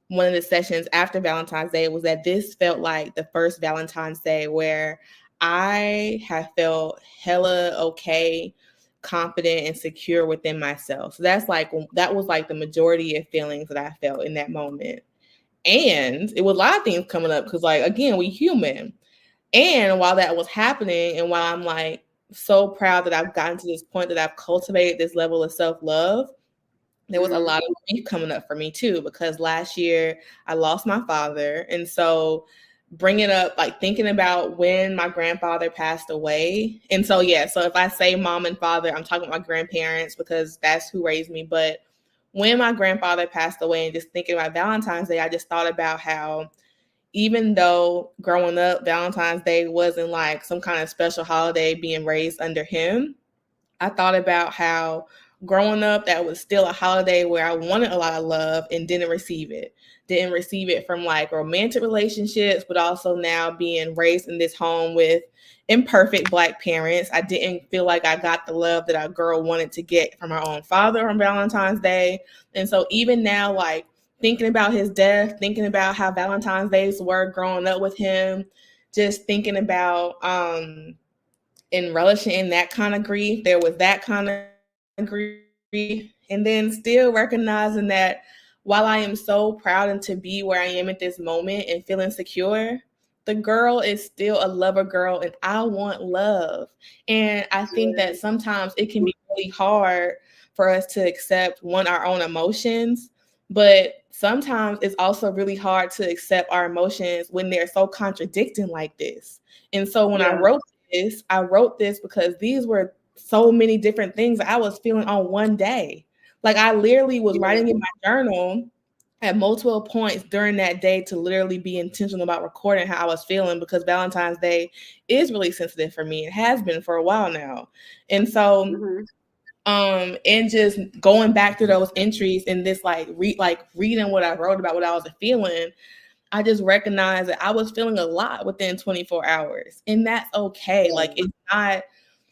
one of the sessions after Valentine's Day was that this felt like the first Valentine's Day where I have felt hella okay, confident, and secure within myself. So that was like the majority of feelings that I felt in that moment. And it was a lot of things coming up because, like, again, we human. And while that was happening, and while I'm like so proud that I've gotten to this point that I've cultivated this level of self love, there was a Mm-hmm. lot of grief coming up for me too, because last year I lost my father. And so bringing up, like thinking about when my grandfather passed away. And so, yeah, so if I say mom and father, I'm talking about my grandparents because that's who raised me. But when my grandfather passed away and just thinking about Valentine's Day, I just thought about how even though growing up, Valentine's Day wasn't like some kind of special holiday being raised under him, I thought about how growing up, that was still a holiday where I wanted a lot of love and didn't receive it. Didn't receive it from like romantic relationships, but also now being raised in this home with imperfect Black parents. I didn't feel like I got the love that a girl wanted to get from her own father on Valentine's Day. And so even now, like thinking about his death, thinking about how Valentine's Days were growing up with him, just thinking about and relishing in that kind of grief. There was that kind of grief. And then still recognizing that while I am so proud and to be where I am at this moment and feeling secure, the girl is still a lover girl and I want love. And I think that sometimes it can be really hard for us to accept our own emotions, but sometimes it's also really hard to accept our emotions when they're so contradicting like this. And so when Yeah. I wrote this because these were so many different things I was feeling on one day. Like I literally was Yeah. writing in my journal at multiple points during that day to literally be intentional about recording how I was feeling because Valentine's Day is really sensitive for me. It has been for a while now. And so Mm-hmm. and just going back through those entries and this reading what I wrote about what I was feeling, I just recognized that I was feeling a lot within 24 hours. And that's okay. Like Yeah. it's not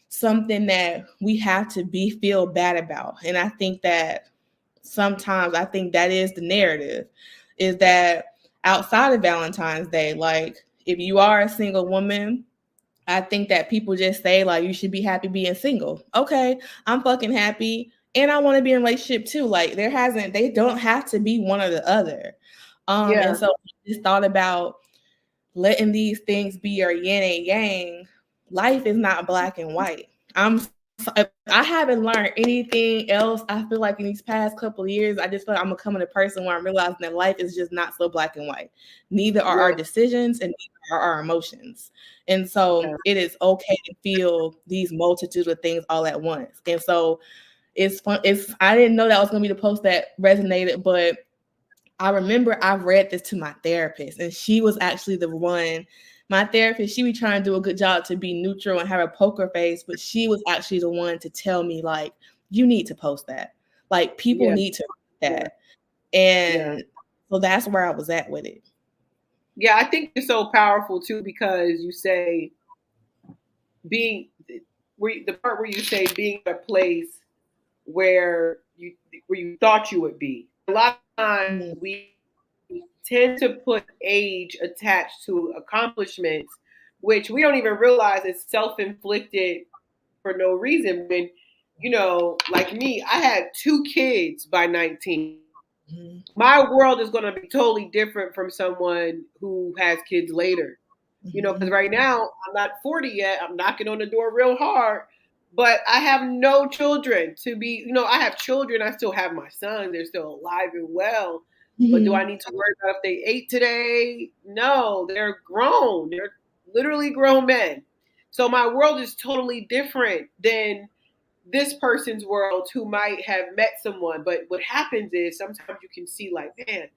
something that we have to feel bad about. And I think that sometimes I think that is the narrative, is that outside of Valentine's Day, like if you are a single woman, I think that people just say like you should be happy being single. Okay, I'm fucking happy and I want to be in a relationship too. Like they don't have to be one or the other. And Yeah. so I just thought about letting these things be your yin and yang. Life is not black and white. If I haven't learned anything else, I feel like in these past couple of years, I just feel like I'm becoming a person where I'm realizing that life is just not so black and white. Neither are Yeah. our decisions and neither are our emotions. And so Yeah. it is okay to feel these multitudes of things all at once. And so it's fun. I didn't know that was gonna be the post that resonated, but I remember I read this to my therapist, and she was actually the one. My therapist, she be trying to do a good job to be neutral and have a poker face, but she was actually the one to tell me, like, you need to post that. Like, people Yeah. need to read Yeah. that. Yeah. And so that's where I was at with it. Yeah. I think it's so powerful too because you say being the part where you say being at a place where you thought you would be. A lot of times Mm, we tend to put age attached to accomplishments, which we don't even realize is self inflicted for no reason. When, like me, I had 2 kids by 19. mhm, My world is going to be totally different from someone who has kids later. Because mhm, right now I'm not 40 yet. I'm knocking on the door real hard, but I have no children to be, I have children. I still have my sons. They're still alive and well. But do I need to worry about if they ate today? No, they're grown. They're literally grown men. So my world is totally different than this person's world who might have met someone. But what happens is sometimes you can see, like, man,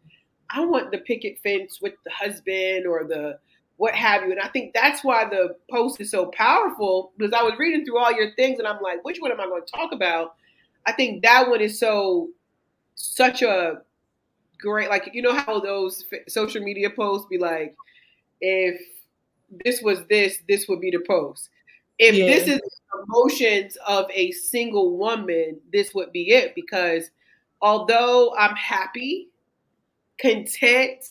I want the picket fence with the husband or the what have you. And I think that's why the post is so powerful, because I was reading through all your things and I'm like, which one am I going to talk about? I think that one is such a great, like, you know how those social media posts be like, if this was this would be the post. If this Yeah. is the emotions of a single woman, this would be it. Because although I'm happy, content,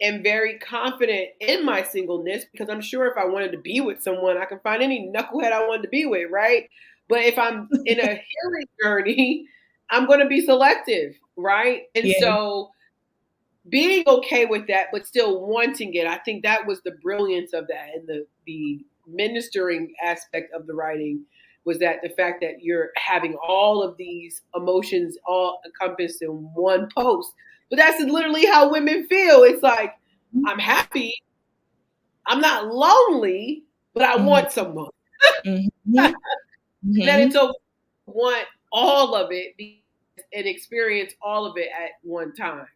and very confident in my singleness, because I'm sure if I wanted to be with someone, I can find any knucklehead I wanted to be with, right? But if I'm in a healing journey, I'm going to be selective, right? And Yeah. so being okay with that, but still wanting it, I think that was the brilliance of that, and the ministering aspect of the writing was that the fact that you're having all of these emotions all encompassed in one post. But that's literally how women feel. It's like, I'm happy, I'm not lonely, but I Mhm. want someone. Mhm. And then it's Mhm. okay to want all of it and experience all of it at one time.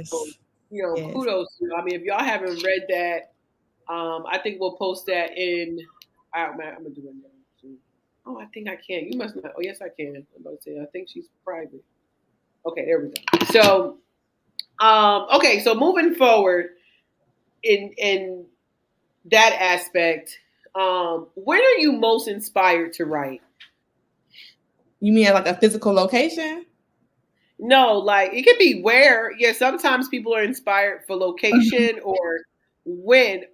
So, Yes. Yes. kudos to you. I mean, if y'all haven't read that, I think we'll post that in. I'm gonna do it now. Oh, I think I can. You must not. Oh, yes, I can. I'm about to say. I think she's private. Okay, there we go. So, okay. So moving forward in that aspect, when are you most inspired to write? You mean like a physical location? No, like it could be where. Yeah, sometimes people are inspired for location or when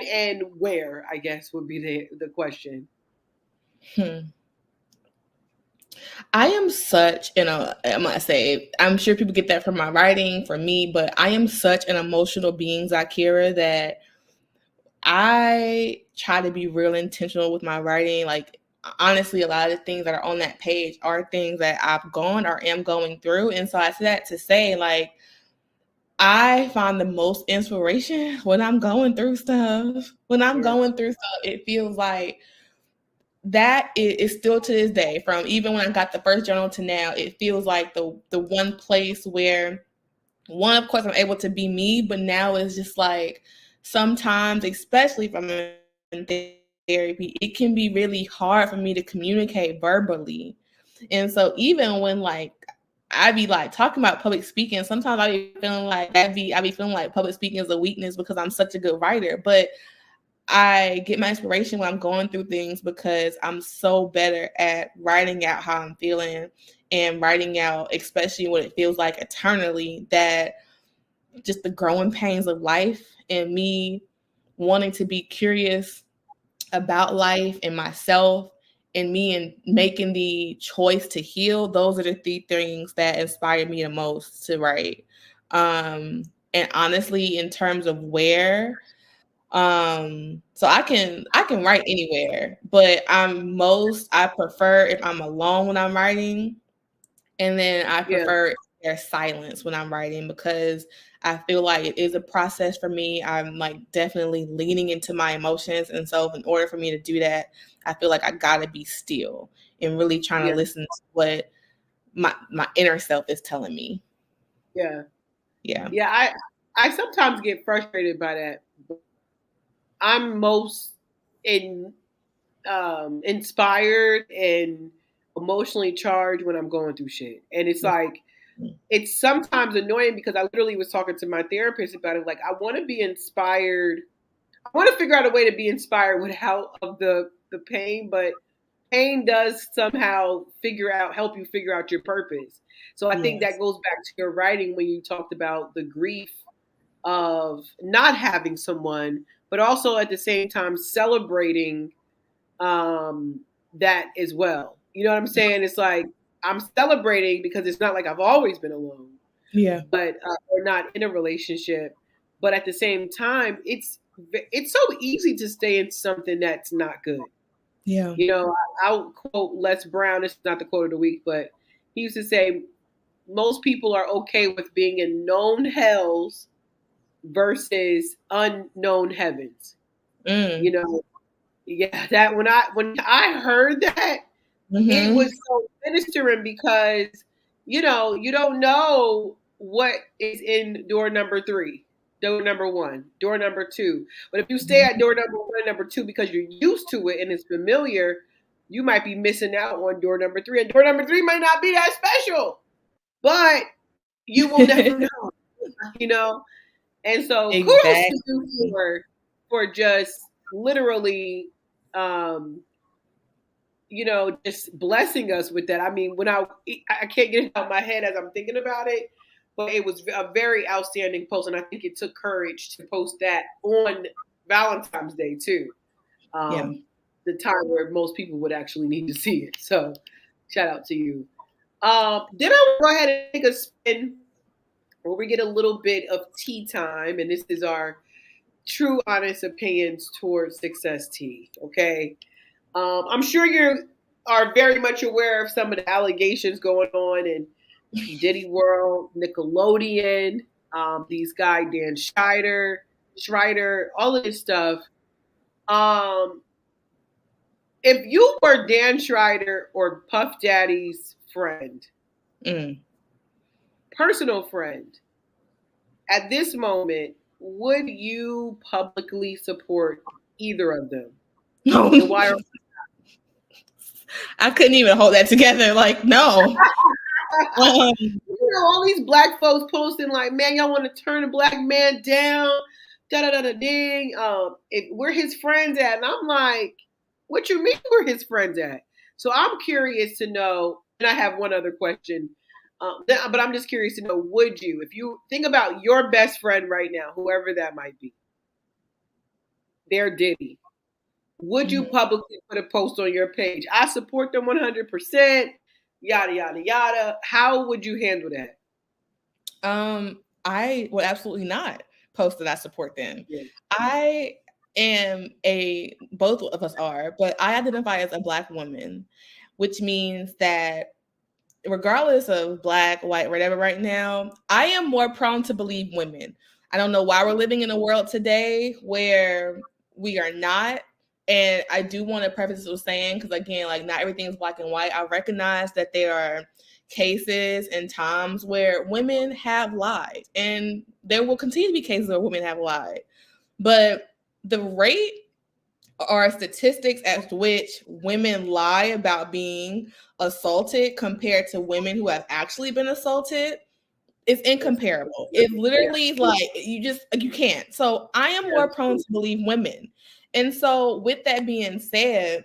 and where, I guess would be the question. Hmm. I am such an I'm gonna say I'm sure people get that from my writing, from me, but I am such an emotional being, Zakira, that I try to be real intentional with my writing. Like honestly, a lot of the things that are on that page are things that I've gone or am going through. And so I say that to say, like, I find the most inspiration when I'm going through stuff. When I'm Yeah, going through stuff, it feels like that is still to this day, from even when I got the first journal to now, it feels like the one place where one, of course, I'm able to be me, but now it's just like sometimes, especially if I'm in therapy, it can be really hard for me to communicate verbally. And so even when like I be like talking about public speaking, sometimes I be feeling like public speaking is a weakness because I'm such a good writer. But I get my inspiration when I'm going through things because I'm so better at writing out how I'm feeling and writing out, especially what it feels like eternally, that just the growing pains of life and me wanting to be curious about life and myself and me and making the choice to heal. Those are the three things that inspire me the most to write. And honestly, in terms of where, so I can write anywhere, but I prefer if I'm alone when I'm writing, and then I yeah, prefer there's silence when I'm writing because I feel like it is a process for me. I'm like definitely leaning into my emotions. And so in order for me to do that, I feel like I gotta be still and really trying to yeah, listen to what my inner self is telling me. yeah, Yeah. yeah. I sometimes get frustrated by that. I'm most in inspired and emotionally charged when I'm going through shit, and it's like it's sometimes annoying because I literally was talking to my therapist about it. Like, I want to be inspired. I want to figure out a way to be inspired without of the pain, but pain does somehow help you figure out your purpose. So I think that Yes. goes back to your writing when you talked about the grief of not having someone, but also at the same time celebrating um, that as well. You know what I'm saying? It's like I'm celebrating because it's not like I've always been alone, Yeah. but or not in a relationship. But at the same time, it's so easy to stay in something that's not good. Yeah. I'll quote Les Brown. This is not the quote of the week, but he used to say, most people are okay with being in known hells versus unknown heavens. Mm. Yeah, that when I heard that, it Mm-hmm. was so ministering because you don't know what is in door number 3, door number 1, door number 2. But if you stay at door number 1 and number 2 because you're used to it and it's familiar, you might be missing out on door number 3, and door number 3 might not be that special. But you will never know, you know. And so kudos to you Exactly. for just literally just blessing us with that. I mean, when I can't get it out of my head as I'm thinking about it, but it was a very outstanding post, and I think it took courage to post that on Valentine's Day too. Yeah. The time where most people would actually need to see it. So, shout out to you. Then I will go ahead and take a spin where we get a little bit of tea time, and this is our true, honest opinions towards success tea. Okay. I'm sure you are very much aware of some of the allegations going on in Diddy World, Nickelodeon, these guy Dan Schreider, all of this stuff. Um, if you were Dan Schreider or Puff Daddy's friend, Mm. personal friend, at this moment, would you publicly support either of them? No. And why? I couldn't even hold that together. Like, no. All these black folks posting like, man, y'all want to turn a black man down, da da da da ding. Where his friends at? And I'm like, what you mean where his friends at? So I'm curious to know. And I have one other question, but I'm just curious to know: would you, if you think about your best friend right now, whoever that might be, their Diddy, would you Mhm. publicly put a post on your page? I support them 100%. Yada yada yada. How would you handle that? I would absolutely not post that I support them. Yeah. I both of us are, but I identify as a Black woman, which means that regardless of Black, white, whatever right now, I am more prone to believe women. I don't know why we're living in a world today where we are not. And I do want to preface this with saying, because again, like not everything is black and white. I recognize that there are cases and times where women have lied, and there will continue to be cases where women have lied. But the rate or statistics as to which women lie about being assaulted compared to women who have actually been assaulted is incomparable. It literally is like you can't. So I am more prone to believe women. And so with that being said,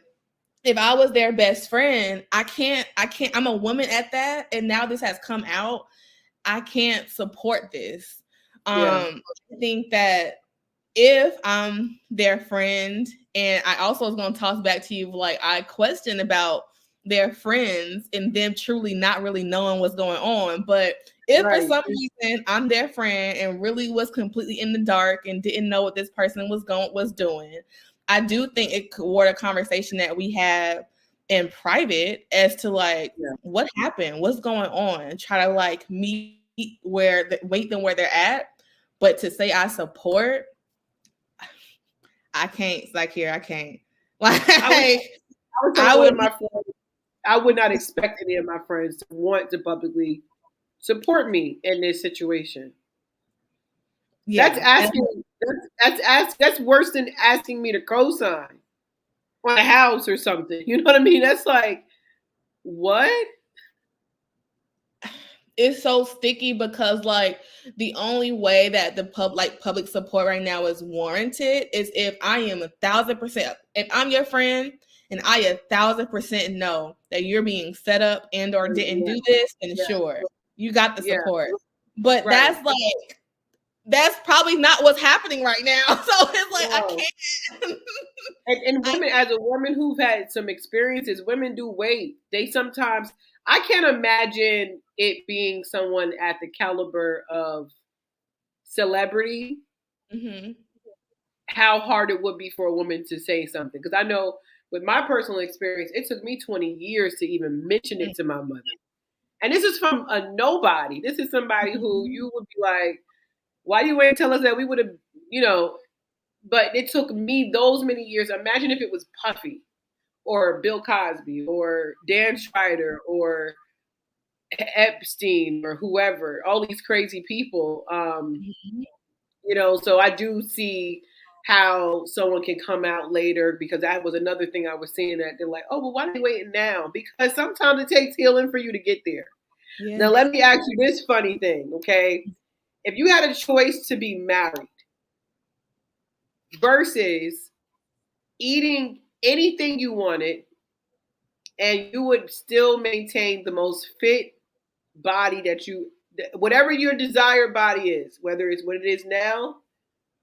if I was their best friend, I can't, I'm a woman at that. And now this has come out. I can't support this. Yeah. I think that if I'm their friend, and I also was going to toss back to you, like, I question about their friends and them truly not really knowing what's going on. But if for Right. some reason I'm their friend and really was completely in the dark and didn't know what this person was doing, I do think it could warrant a conversation that we have in private as to like what happened, what's going on, try to like meet meet them where they're at. But to say I support, I can't. Like here, I can't. Like I would say I one would. of my friends. I would not expect any of my friends to want to publicly support me in this situation. That's Yeah. asking. That's worse than asking me to co-sign on a house or something. You know what I mean? That's like what? It's so sticky because like the only way that the public support right now is warranted is if I am 1,000%. If I'm your friend and I 1,000% know that you're being set up and or didn't do this, then sure, you got the Yeah. support. But Right. that's probably not what's happening right now. So it's like I No. can't. And women, as a woman who've had some experiences, women do wait. They sometimes, I can't imagine it being someone at the caliber of celebrity, Mm-hmm. how hard it would be for a woman to say something. Because I know with my personal experience, it took me 20 years to even mention it to my mother. And this is from a nobody. This is somebody who you would be like, why do you wait and tell us that? We would have, but it took me those many years. Imagine if it was Puffy or Bill Cosby or Dan Schreider or Epstein or whoever, all these crazy people. So I do see how someone can come out later, because that was another thing I was seeing, that they're like, oh, well, why are they waiting now? Because sometimes it takes healing for you to get there. Yeah. Now, let me ask you this funny thing, okay? If you had a choice to be married versus eating anything you wanted and you would still maintain the most fit body whatever your desired body is, whether it's what it is now,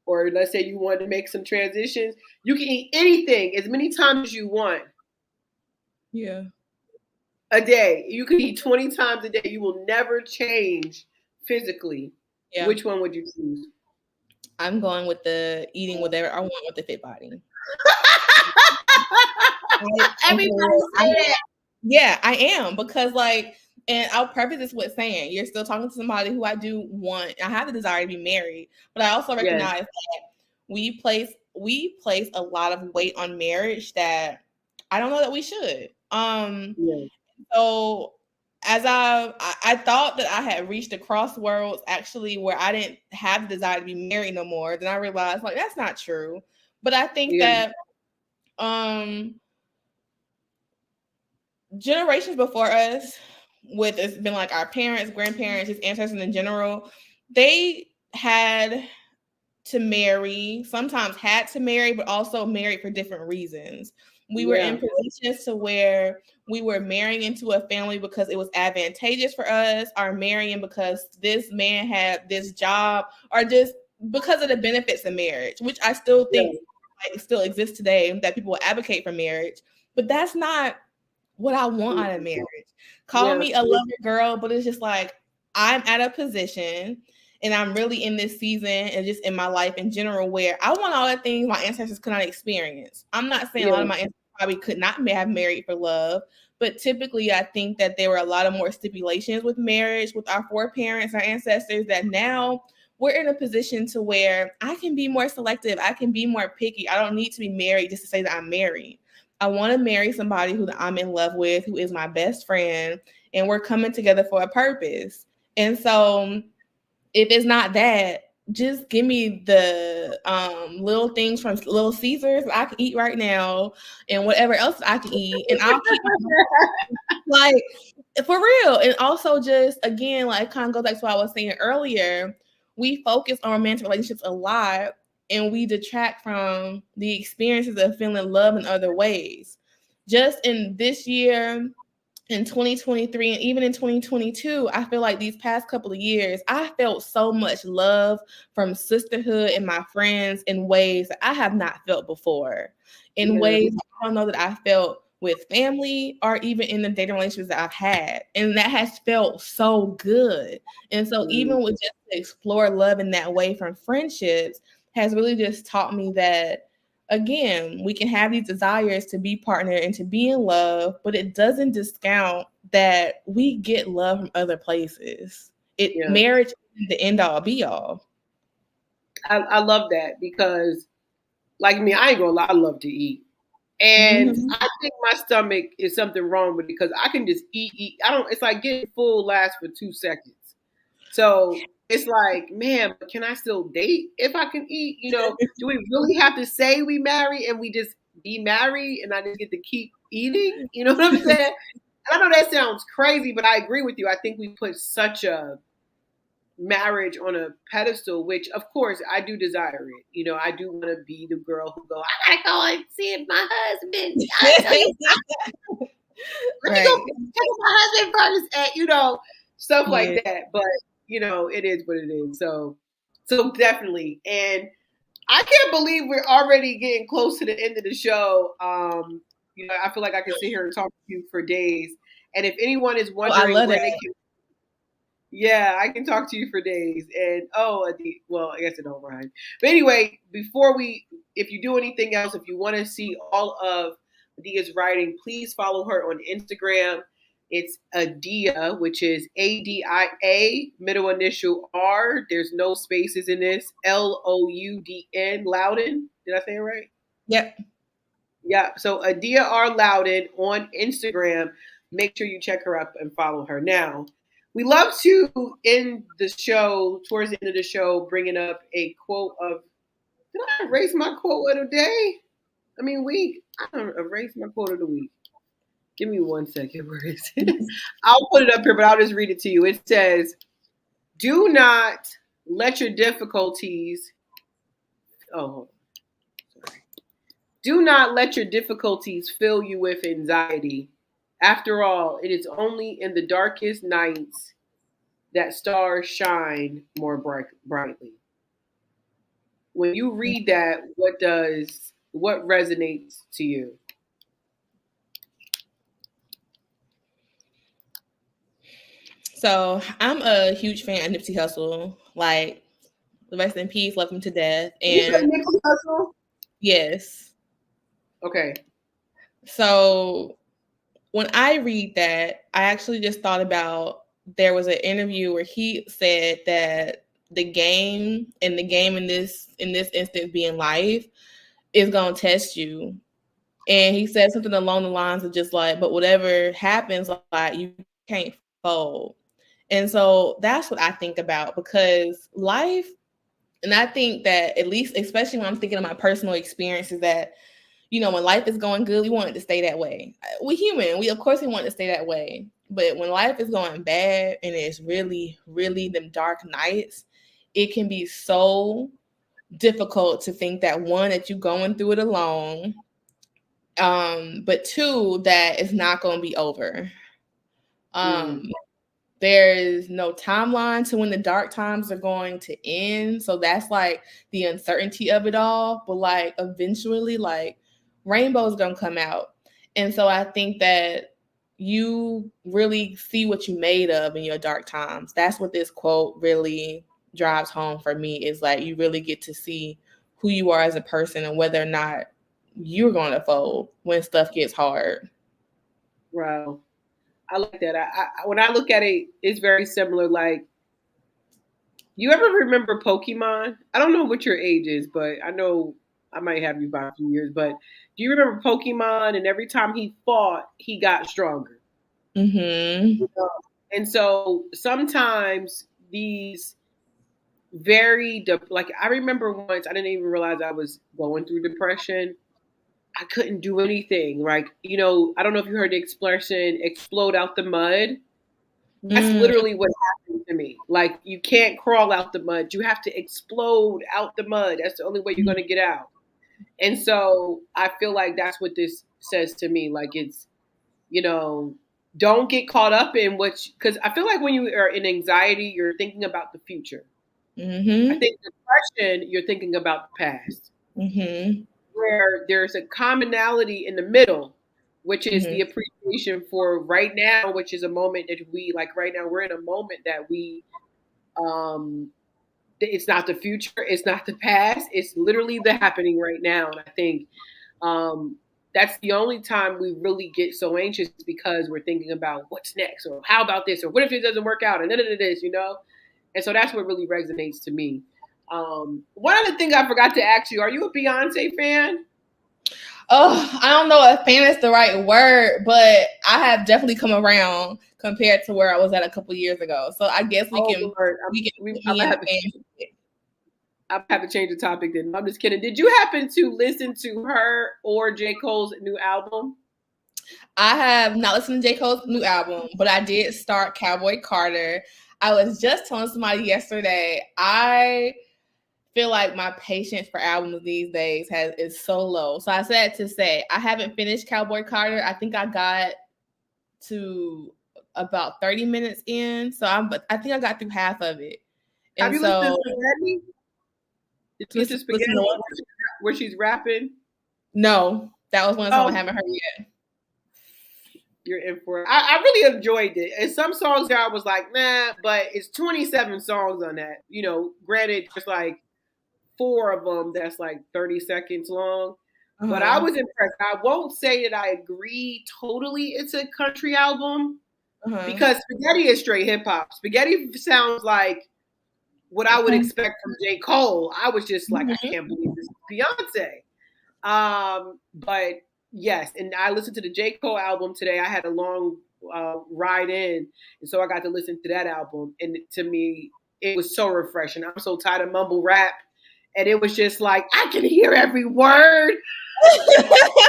or let's say you wanted to make some transitions, you can eat anything as many times as you want. Yeah. A day. You can eat 20 times a day. You will never change physically. Yeah. Which one would you choose? I'm going with the eating whatever I want with the fit body. Everybody say that. Yeah, I am, because and I'll preface this with saying, you're still talking to somebody who I do want. I have the desire to be married, but I also recognize that we place a lot of weight on marriage that I don't know that we should. So as I thought that I had reached a crossroads actually where I didn't have the desire to be married no more. Then I realized that's not true. But I think that generations before us, it's been our parents, grandparents, just ancestors in general, they had to marry, sometimes had to marry, but also married for different reasons. We were in positions to where we were marrying into a family because it was advantageous for us, or marrying because this man had this job, or just because of the benefits of marriage, which I still think still exists today, that people will advocate for marriage. But that's not what I want out of marriage. Call me a lover girl, but it's just I'm at a position and I'm really in this season and just in my life in general where I want all the things my ancestors could not experience. I'm not saying a lot of my ancestors probably could not have married for love, but typically I think that there were a lot of more stipulations with marriage with our foreparents, our ancestors, that now we're in a position to where I can be more selective. I can be more picky. I don't need to be married just to say that I'm married. I want to marry somebody who I'm in love with, who is my best friend, and we're coming together for a purpose. And so if it's not that, just give me the little things from Little Caesars I can eat right now, and whatever else I can eat, and I'll keep for real. And also, just again, kind of go back to what I was saying earlier, we focus on romantic relationships a lot, and we detract from the experiences of feeling love in other ways. Just in this year, in 2023, and even in 2022, I feel like these past couple of years, I felt so much love from sisterhood and my friends in ways that I have not felt before, in ways I don't know that I felt with family or even in the dating relationships that I've had. And that has felt so good. And so even with just to explore love in that way from friendships has really just taught me that, again, we can have these desires to be partnered and to be in love, but it doesn't discount that we get love from other places. Marriage isn't the end all be all. I love that, because like me, I ain't gonna lie, I love to eat. And I think my stomach is something wrong with it, because I can just eat. It's like getting full lasts for 2 seconds. So it's like, man, but can I still date if I can eat? Do we really have to say we marry and we just be married and I just get to keep eating? You know what I'm saying? I know that sounds crazy, but I agree with you. I think we put such a marriage on a pedestal, which of course I do desire it. I do want to be the girl who go, I gotta go and see if my husband. Let me go check with my husband first, and stuff like that. But it is what it is. So definitely. And I can't believe we're already getting close to the end of the show. I feel like I can sit here and talk to you for days. And if anyone is wondering where they can, I can talk to you for days. And I guess it don't rhyme. But anyway, if you do anything else, if you want to see all of Adia's writing. Please follow her on Instagram. It's Adia, which is Adia, middle initial R. There's no spaces in this. Loudn, Louden. Did I say it right? Yep. Yeah. So Adia R. Louden on Instagram. Make sure you check her up and follow her. Now, we love to end the show, towards the end of the show, bringing up a quote of, did I erase my quote of the day? I mean, week. I don't erase my quote of the week. Give me 1 second. Where is it? I'll put it up here, but I'll just read it to you. It says, do not let your difficulties, oh, sorry. Do not let your difficulties fill you with anxiety. After all, it is only in the darkest nights that stars shine more brightly. When you read that, what resonates to you? So I'm a huge fan of Nipsey Hussle. Like, rest in peace, love him to death. You said And Nipsey Hussle? yes. Okay. So when I read that, I actually just thought about, there was an interview where he said that the game in this instance being life is gonna test you. And he said something along the lines of just like, but whatever happens, like, you can't fold. And so that's what I think about, because life, and I think that, at least, especially when I'm thinking of my personal experiences, that, when life is going good, we want it to stay that way. We human. We, of course, we want it to stay that way. But when life is going bad and it's really, really them dark nights, it can be so difficult to think that, one, that you're going through it alone, but two, that it's not going to be over. There's no timeline to when the dark times are going to end. So that's like the uncertainty of it all. But like, eventually, like, rainbow's gonna come out. And so I think that you really see what you made of in your dark times. That's what this quote really drives home for me, is like, you really get to see who you are as a person and whether or not you're going to fold when stuff gets hard. Wow. I like that. When I look at it, it's very similar. Like, you ever remember Pokemon? I don't know what your age is, but I know I might have you by a few years. But do you remember Pokemon? And every time he fought, he got stronger. Mm-hmm. And so sometimes these very like, I remember once I didn't even realize I was going through depression. I couldn't do anything. Like, I don't know if you heard the expression "explode out the mud." That's literally what happened to me. Like, you can't crawl out the mud. You have to explode out the mud. That's the only way you're going to get out. And so I feel like that's what this says to me. Like, it's, don't get caught up in because I feel like when you are in anxiety, you're thinking about the future. I think depression, you're thinking about the past. Where there's a commonality in the middle, which is the appreciation for right now, which is a moment that we, like, right now we're in a moment that we, it's not the future, it's not the past, it's literally the happening right now. And I think that's the only time we really get so anxious, because we're thinking about what's next, or how about this, or what if it doesn't work out, and none of this, and so that's what really resonates to me. One other thing I forgot to ask you, are you a Beyonce fan? Oh, I don't know if fan is the right word, but I have definitely come around compared to where I was at a couple years ago. So I guess we can I'm have to change the topic then. I'm just kidding. Did you happen to listen to her or J. Cole's new album? I have not listened to J. Cole's new album, but I did start Cowboy Carter. I was just telling somebody yesterday, I feel like my patience for albums these days is so low. So I said to say, I haven't finished Cowboy Carter. I think I got to about 30 minutes in. So I think I got through half of it. And have you listened to Spaghetti? Did you listen to Spaghetti where she's rapping? No, that was one song I haven't heard yet. You're in for it. I really enjoyed it. And some songs there I was like, nah, but it's 27 songs on that. Granted, there's like 4 of them that's like 30 seconds long. but I was impressed. I won't say that I agree totally it's a country album because Spaghetti is straight hip hop. Spaghetti sounds like what I would expect from J. Cole. I was just like, I can't believe this is Beyonce. But yes, and I listened to the J. Cole album today. I had a long ride in, and so I got to listen to that album. And to me, it was so refreshing. I'm so tired of mumble rap. And it was just like, I can hear every word. I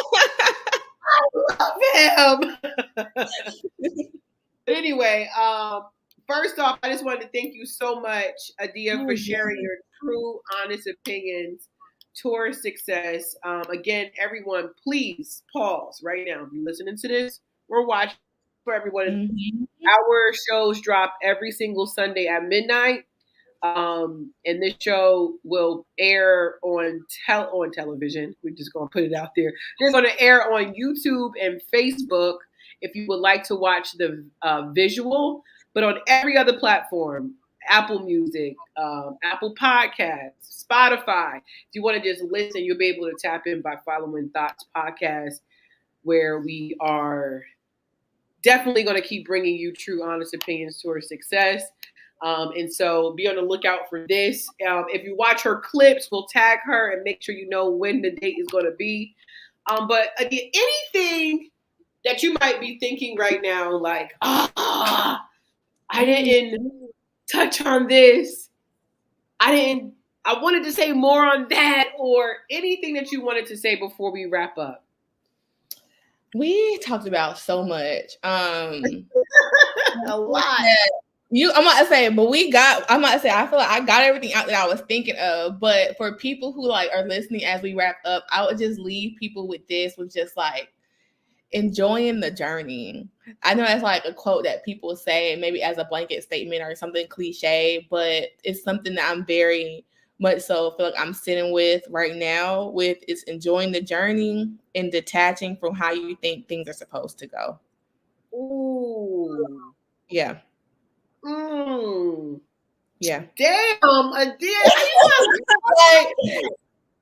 love him. But anyway, first off, I just wanted to thank you so much, Adia, for sharing your true, honest opinions towards success. Again, everyone, please pause right now. If you're listening to this, we're watching for everyone. Our shows drop every single Sunday at midnight. And this show will air on television. We're just gonna put it out there. It's gonna air on YouTube and Facebook if you would like to watch the visual, but on every other platform, Apple Music, Apple Podcasts, Spotify. If you want to just listen, you'll be able to tap in by following Thoughts Podcast, where we are definitely going to keep bringing you true, honest opinions towards success. And so be on the lookout for this. If you watch her clips, we'll tag her and make sure you know when the date is going to be. But again, anything that you might be thinking right now, like, I didn't touch on this. I wanted to say more on that, or anything that you wanted to say before we wrap up. We talked about so much. A lot. I'm about to say, I feel like I got everything out that I was thinking of. But for people who like are listening as we wrap up, I would just leave people with this, with just like enjoying the journey. I know that's like a quote that people say, maybe as a blanket statement or something cliche, but it's something that I'm very much so feel like I'm sitting with right now. With is enjoying the journey and detaching from how you think things are supposed to go. Ooh. Yeah. Yeah. Damn, Adia.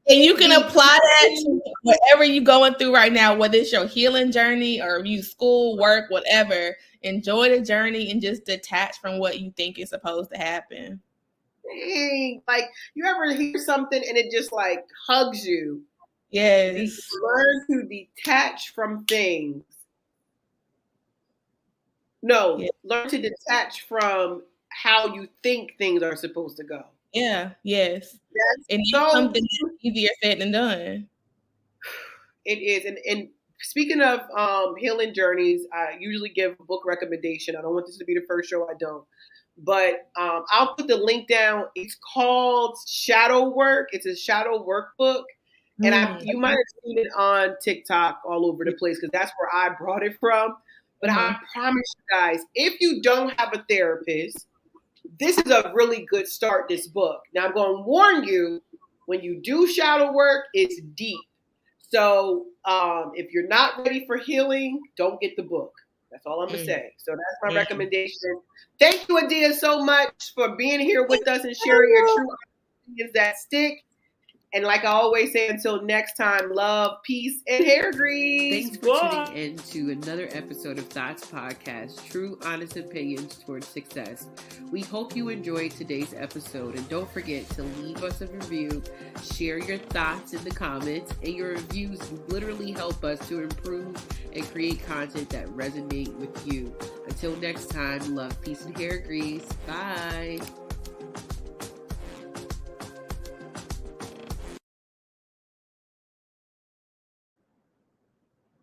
And you can apply that to whatever you're going through right now, whether it's your healing journey or you school, work, whatever. Enjoy the journey and just detach from what you think is supposed to happen. Dang. Like, you ever hear something and it just like hugs you? Yes. Learn to detach from things. No, learn to detach from how you think things are supposed to go. Yeah, yes. And it's something that's easier said than done. It is. And speaking of healing journeys, I usually give a book recommendation. I don't want this to be the first show I don't. But I'll put the link down. It's called Shadow Work. It's a shadow workbook. And you might have seen it on TikTok all over the place, because that's where I brought it from. But I promise you guys, if you don't have a therapist, this is a really good start, this book. Now, I'm going to warn you, when you do shadow work, it's deep. So if you're not ready for healing, don't get the book. That's all I'm going to say. So that's my recommendation. Thank you, Adia, so much for being here with us and sharing your true opinions that stick. And like I always say, until next time, love, peace, and hair grease. Thanks for tuning in to another episode of Thoughts Podcast, True Honest Opinions Towards Success. We hope you enjoyed today's episode, and don't forget to leave us a review, share your thoughts in the comments, and your reviews literally help us to improve and create content that resonate with you. Until next time, love, peace, and hair grease. Bye.